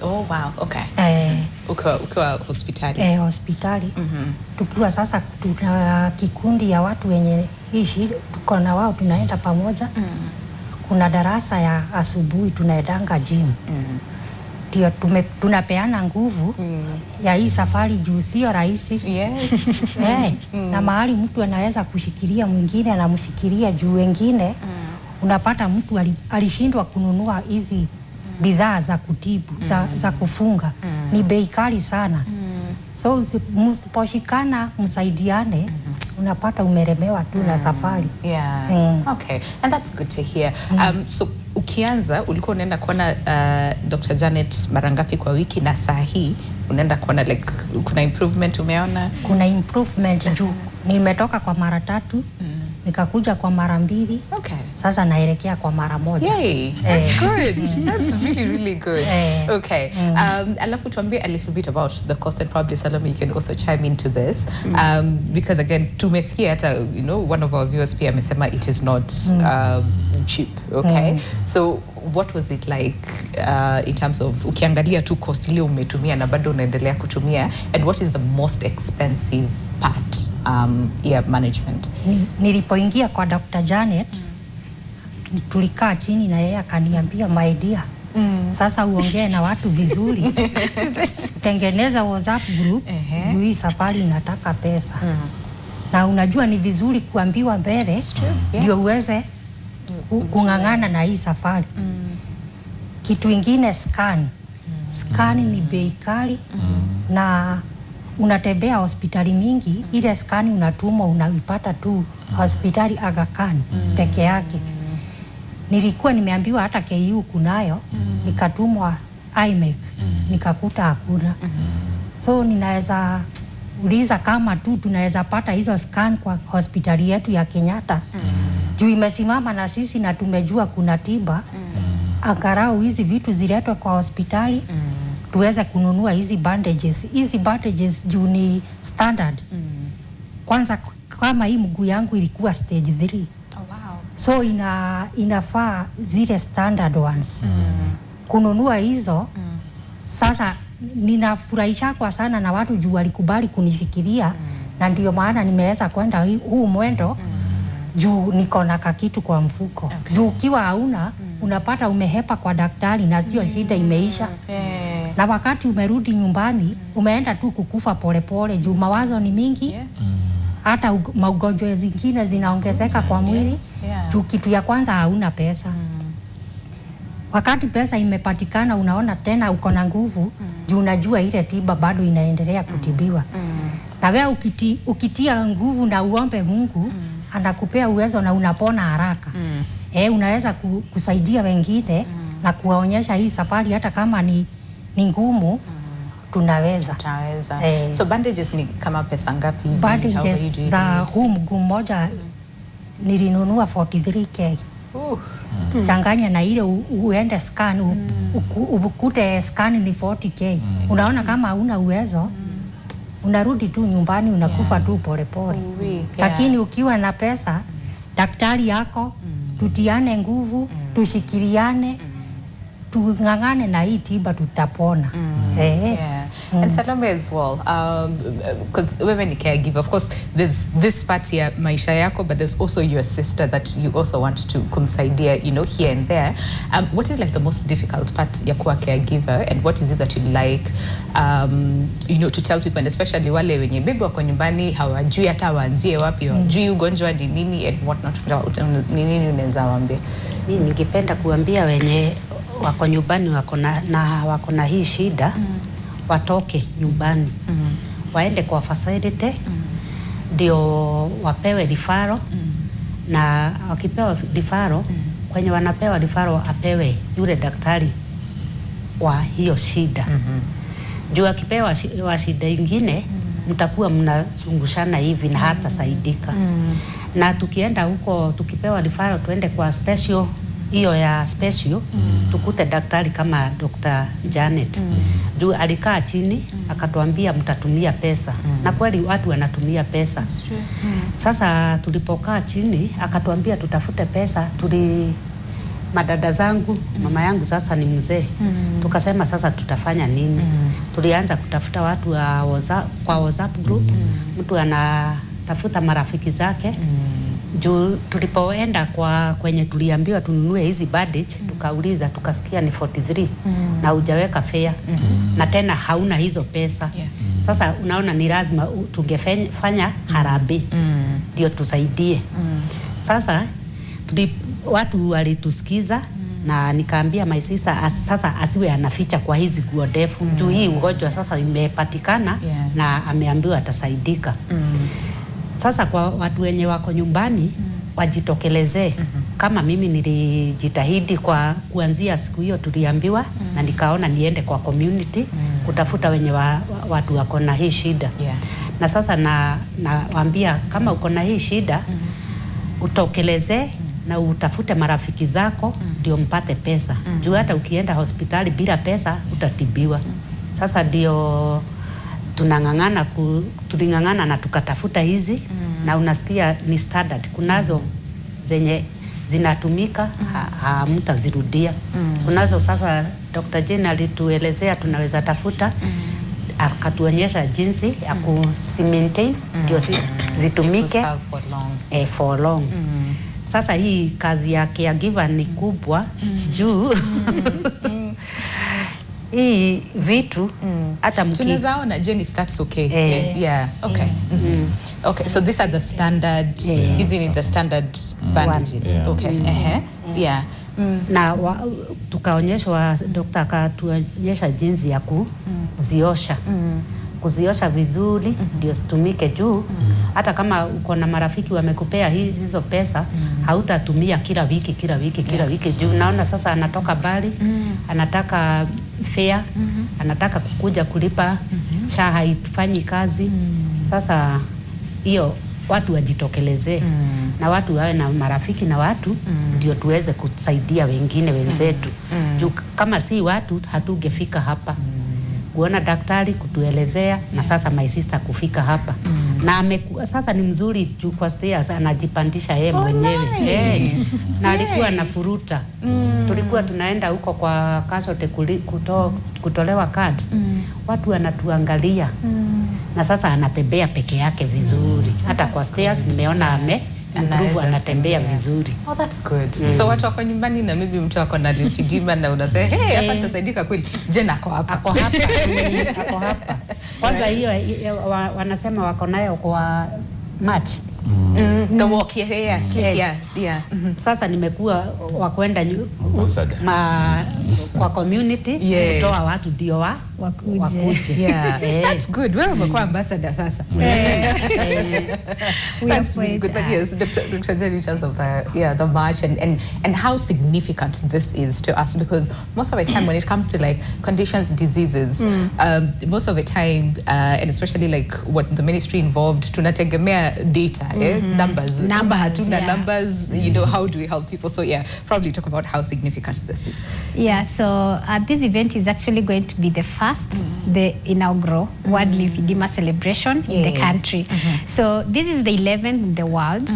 Oh wow, ukiwa hospitali. Hospitali. Tukiwa sasa tuna kikundi ya watu wenye hii tuko na wao, tunaenda pamoja. Kuna darasa ya asubuhi tunaendanga gym. Ndio tunapeana nguvu ya hii safari, juu sio rahisi. Na mahali mtu anaweza kushikilia, mwingine anamshikilia juu, wengine unapata mtu alishindwa kununua hizi bidhaa za kutibu, za kufunga. Ni bei kali sana. So msiposhikana, msaidiane, unapata umeremewa tu na safari. Okay, and that's good to hear. So ukianza ulikuwa unaenda kuona Dr. Janet mara ngapi kwa wiki, na saa hii unaenda kuona, like, kuna improvement umeona? Kuna improvement juu nimetoka kwa mara 3 nikakuja kwa mara 2. Sasa naelekea kwa mara 1. Yay, that's good. That's really, really good. Alafu tuambie a little bit about the cost, and probably Salome you can also chime into this, because again tumesikia hata one of our viewers pia amesema it is not cheap. So what was it like in terms of ukiangalia tu cost ile umetumia na bado unaendelea kutumia, and what is the most expensive part management? Nilipoingia kwa Dr. Janet, tulikaa chini na yeye akaniambia, my dear, Sasa uongee na watu vizuri. Tengeneza WhatsApp group. Juu hii safari inataka pesa. Na unajua ni vizuri kuambiwa mbele ndio uweze kung'ang'ana na hii safari. Kitu ingine scan. Scan ni bei kali na unatembea hospitali mingi, ile scan unatumwa unaipata tu hospitali Aga Khan peke yake. Nilikuwa nimeambiwa hata KU kunayo, nikatumwa IMEC, nikakuta hakuna. So ninaweza uliza kama tu tunaweza pata hizo scan kwa hospitali yetu ya Kenyatta. Juu imesimama na sisi na tumejua kuna tiba. Angalau hizi vitu ziletwe kwa hospitali. Tuweze kununua hizi bandages. Hizi bandages juu ni standard. Kwanza kama hii mguu yangu ilikuwa stage 3. So inafaa zile standard ones. Kununua hizo sasa ninafurahisha kwa sana na watu juu walikubali kunishikilia na ndio maana nimeweza kwenda huu mwendo juu niko na kakitu kwa mfuko. Juu ukiwa hauna unapata umehepa kwa daktari na sio shida imeisha. Na wakati umerudi nyumbani umeenda tu kukufa polepole juu mawazo ni mingi. Hata maugonjwa zingine zinaongezeka kwa mwili. Juu kitu ya kwanza hauna pesa. Wakati pesa imepatikana unaona tena uko na nguvu juu unajua ile tiba bado inaendelea kutibiwa. Na wewe ukitia nguvu na uombe Mungu anakupea uwezo na unapona haraka. Unaweza kusaidia wengine na kuwaonyesha hii safari hata kama ni ngumu tunaweza. So bandages ni kama pesa ngapi? Bandages za huu mguu mmoja nilinunua 43k. Changanya na ile uende scan ukute scan ni 40k. Unaona kama hauna uwezo unarudi tu nyumbani unakufa tu polepole. Lakini ukiwa na pesa daktari yako tutiane nguvu tushikiliane tung'ang'ane na hii tiba tutapona. And Salome as well, because wewe ni caregiver, of course there's this part ya maisha yako, but there's also your sister that you also want to kumsaidia, you know, here and there. What is like the most difficult part ya kuwa caregiver, and what is it that you'd like you know, to tell people, and especially wale wenye bibi wako nyumbani hawajui hata waanzie wapi, hawajui ugonjwa ni nini and what not, ni nini unaweza waambia? Mimi ningependa kuambia wenye wako nyumbani wako na hii shida watoke nyumbani waende kwa facility ndio wapewe referral na wakipewa referral kwenye wanapewa referral apewe yule daktari wa hiyo shida. Juu akipewa wa shida ingine mtakuwa mnazungushana hivi na hata saidika. Na tukienda huko tukipewa referral tuende kwa special, hiyo ya special tukute daktari kama Dr. Janet. Juu alikaa chini akatuambia mtatumia pesa. Na kweli watu wanatumia pesa. Sasa tulipokaa chini akatuambia tutafute pesa. Madada zangu, mama yangu sasa ni mzee. Tukasema sasa tutafanya nini? Tulianza kutafuta watu kwa WhatsApp group. Mtu anatafuta marafiki zake. Juu tulipoenda kwenye tuliambiwa tununue hizi bandage, tukauliza tukasikia ni 43 na hujaweka fare na tena hauna hizo pesa. Sasa unaona ni lazima tungefanya harambee ndio tusaidie. Sasa watu walitusikiza na nikaambia my sister sasa asiwe anaficha kwa hizi nguo ndefu juu hii ugonjwa sasa imepatikana na ameambiwa atasaidika. Sasa kwa watu wenye wako nyumbani wajitokelezee. Kama mimi nilijitahidi kwa kuanzia siku hiyo tuliambiwa na nikaona niende kwa community kutafuta wenye watu wako na hii shida. Na sasa nawaambia kama uko na hii shida utokelezee na utafute marafiki zako ndio mpate pesa. Juu hata ukienda hospitali bila pesa utatibiwa. Sasa ndio tuling'ang'ana na tukatafuta hizi na unasikia ni standard. Kunazo zenye zinatumika hamtazirudia. Kunazo sasa Dr. Jane alituelezea tunaweza tafuta akatuonyesha jinsi ya maintain ndio zitumike for long. Sasa hii kazi ya caregiver ni kubwa juu hii vitu hata tunaweza ona Jen, if that's okay. Yeah. Okay. Okay, so these are the standard, hizi ni the standard bandages. Yeah. Okay. Yeah. Na tukaonyeshwa, dokta akatuonyesha jinsi ya kuziosha kuziosha vizuri ndio zitumike juu. Hata kama uko na marafiki wamekupea hizo pesa, hautatumia kila wiki juu naona sasa anatoka bali, anataka fare, anataka kukuja kulipa, SHA haifanyi kazi. Sasa hiyo watu wajitokelezee na watu wawe na marafiki na watu ndio tuweze kusaidia wengine wenzetu. Juu kama si watu hatungefika hapa kuona daktari kutuelezea na sasa my sister kufika hapa. Na sasa ni mzuri juu kwa stairs anajipandisha yeye mwenyewe. Nice. Na alikuwa na furuta. Tulikuwa tunaenda huko kwa Kashote kutolewa card. Watu wanatuangalia. Na sasa anatembea peke yake vizuri. Hata kwa stairs nimeona improve, anatembea vizuri. Oh, that's good. So watu wako nyumbani na maybe mtu wako na lymphedema na unasema hey, hapa nitasaidika kweli. Jen ako hapa. Ako hapa. Kwanza hiyo wanasema wako nayo kwa March. The walk, yeah. Sasa nimekuwa wakwenda kwa community kutoa watu ndio wakuje. Yeah. That's good. Wewe umekuwa ambassador sasa. That's really good. But yes, Dr. Jen, in terms of the march and how significant this is to us, because most of the time when it comes to like conditions, diseases, most of the time, and especially like what the ministry involved, tunategemea data, numbers, numbers, you know, how do we help people? So yeah, probably talk about how significant this is. Yeah, so this event is actually going to be the first, the inaugural World Lymphedema celebration in the country. So this is the 11th in the world,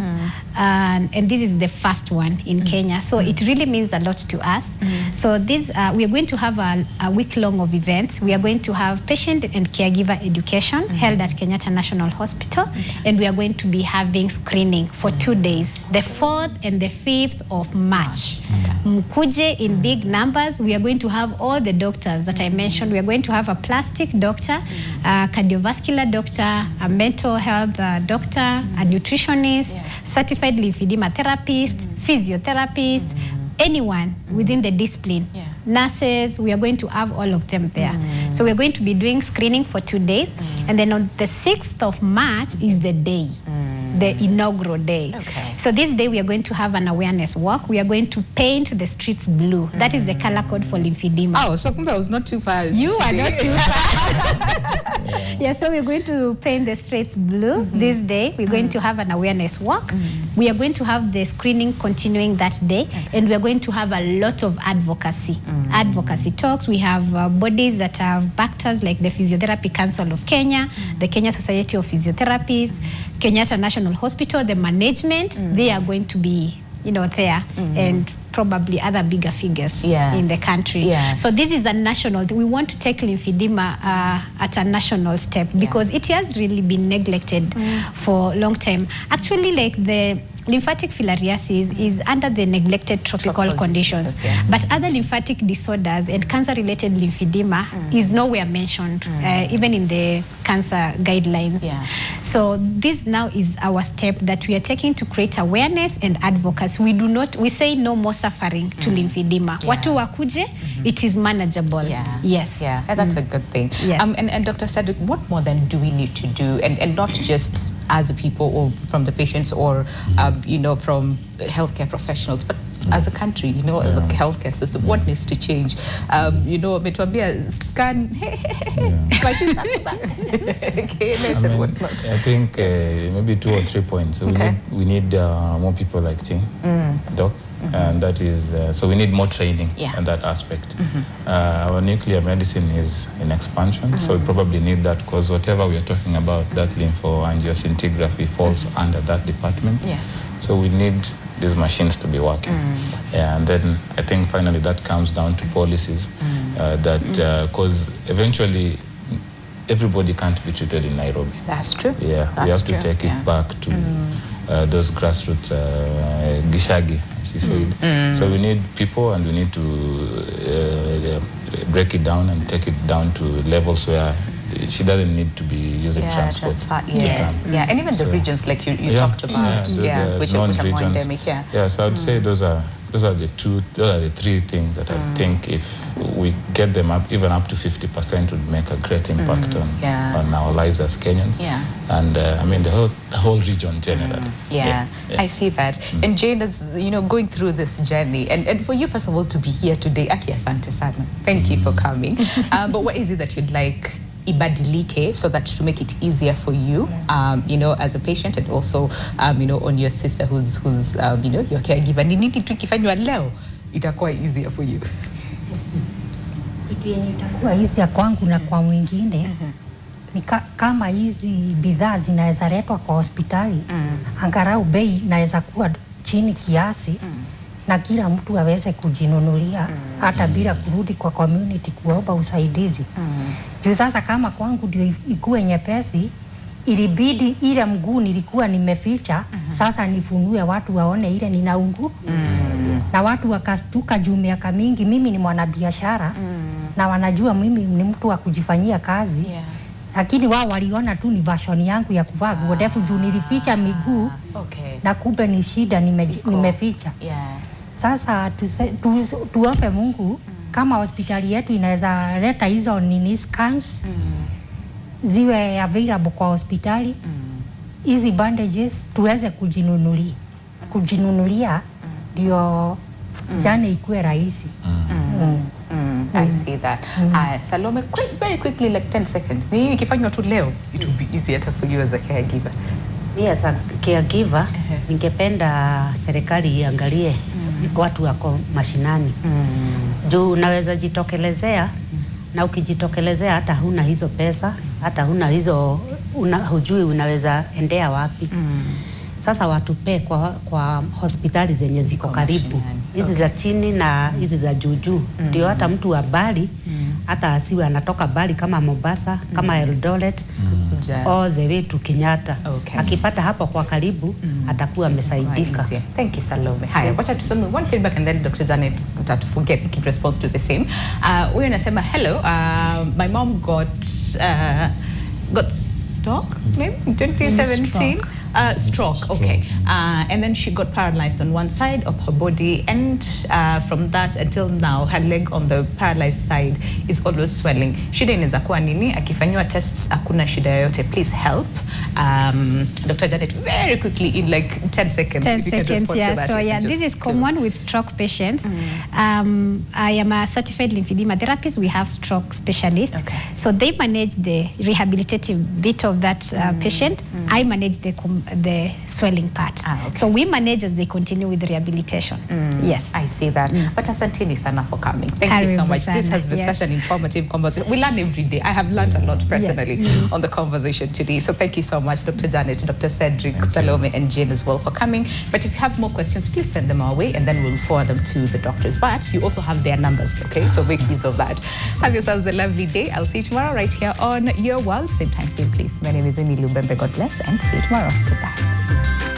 and this is the first one in Kenya. So it really means a lot to us. So this we are going to have a week long of events. We are going to have patient and caregiver education held at Kenyatta National Hospital, and we are going to be having screening for 2 days, the 4th and the 5th of March. Mkuje in big numbers. We are going to have all the doctors that I mentioned. We are going to have a plastic doctor, a cardiovascular doctor, a mental health doctor, a nutritionist, certified lymphedema therapist, physiotherapist, anyone within the discipline. Nurses, we are going to have all of them there. So we're going to be doing screening for 2 days. And then on the 6th of March is the day, the inaugural day. So this day we are going to have an awareness walk. We are going to paint the streets blue. That is the color code for lymphedema. Oh, so I was not too far. You are not too far. Yeah, so we're going to paint the streets blue this day. We're going to have an awareness walk. We are going to have the screening continuing that day. And we are going to have a lot of advocacy. Advocacy talks. We have bodies that have backed us, like the Physiotherapy Council of Kenya, the Kenya Society of Physiotherapists, Kenyatta National Hospital, the management. They are going to be, you know, there, and probably other bigger figures in the country. So this is a national, we want to take lymphedema at a national step, because it has really been neglected for a long time. Actually, like the lymphatic filariasis is under the neglected tropical conditions, but other lymphatic disorders and cancer-related lymphedema is nowhere mentioned, even in the cancer guidelines. So this now is our step that we are taking to create awareness and advocacy. We say no more suffering to lymphedema. Watu wakuje, it is manageable. Yes. That's a good thing. And Dr. Cedric, what more then do we need to do, and not just as a people or from the patients or you know, from healthcare professionals, but as a country, you know, as a healthcare system, what needs to change? You know, metuambia scan, machines I think maybe 2 or 3 points. So we need more people like Ching, Doc, and that is, so we need more training in that aspect. Our nuclear medicine is in expansion, so we probably need that, because whatever we are talking about, that lymphoangioscintigraphy falls under that department. So we need these machines to be working. And then I think finally that comes down to policies that, because eventually everybody can't be treated in Nairobi. That's true. We have to take it back to those grassroots gishagi, she said. So we need people, and we need to break it down and take it down to levels where she doesn't need to be using transport. Yes, and even the regions like you talked about, which are more endemic. So I would say those are the three things that I think if we get them up, even up to 50%, would make a great impact on our lives as Kenyans. And I mean the whole region generally. I see that. And Jane is, going through this journey, and for you, first of all, to be here today, Aki asante sana. Thank you for coming. But what is it that you'd like ibadilike so that to make it easier for you, as a patient, and also, on your sister who's your caregiver? Ni nini tu kifanywa leo itakuwa easier for you? Kitu yenye itakuwa easier kwangu na kwa mwingine ni kama hizi bidhaa zinaweza letwa kwa hospitali, angalau bei inaweza kuwa chini kiasi, na kila mtu aweze kujinunulia hata bila kurudi kwa community kuomba usaidizi. Juu sasa kama kwangu ndio ikuwe nyepesi, ilibidi ile mguu nilikuwa nimeficha, sasa nifunue watu waone ile ninaungu. Na watu wakastuka juu miaka mingi mimi ni mwanabiashara, na wanajua mimi ni mtu wa kujifanyia kazi. Lakini wao waliona tu ni version yangu ya kuvaa nguo ndefu juu nilificha miguu. Na kumbe ni shida nimeficha. Sasa tuombe Mungu kama hospitali yetu inaweza leta hizo scans ziwe available kwa hospitali, hizi bandages tuweze kujinunulia ndio jane ikuwe rahisi. I see that. Salome, very quickly, like 10 seconds. Ni kifanywa tu leo, it will be easier for you as a caregiver. As a caregiver, ningependa serikali iangalie watu wako mashinani. Juu unaweza jitokelezea, na ukijitokelezea hata huna hizo pesa, hata huna hizo, hujui unaweza endea wapi. Sasa watupe kwa hospitali zenye ziko karibu, hizi za chini na hizi za juu. Ndio hata mtu wa mbali, hata asiwe anatoka mbali kama Mombasa, kama Eldoret, all the way to Kenyatta. Akipata hapo kwa karibu, atakuwa amesaidika. Thank you, Salome. Haya, wacha tusome one feedback and then Dr. Janet forget in response to the same. Huyu anasema, hello, my mom got stroke, maybe in 2017. Stroke, okay. And then she got paralyzed on one side of her body, and from that until now, her leg on the paralyzed side is always swelling. Shida inaweza kuwa nini? Akifanywa tests, hakuna shida yoyote. Please help. Dr. Janet, very quickly, in like 10 seconds, if you can respond to that. So this is common with stroke patients. I am a certified lymphedema therapist. We have stroke specialists. So they manage the rehabilitative bit of that patient. I manage the swelling part. So we manage as they continue with the rehabilitation. Yes. I see that. But asanteni sana for coming. Thank you so much. This has been such an informative conversation. We learn every day. I have learned a lot personally on the conversation today. So thank you so much, Dr. Janet, Dr. Cedric, Salome, and Jane as well for coming. But if you have more questions, please send them our way, and then we'll forward them to the doctors. But you also have their numbers, okay? So make use of that. Have yourselves a lovely day. I'll see you tomorrow right here on Your World. Same time, same place. My name is Winnie Lubembe. God bless, and see you tomorrow. Goodbye.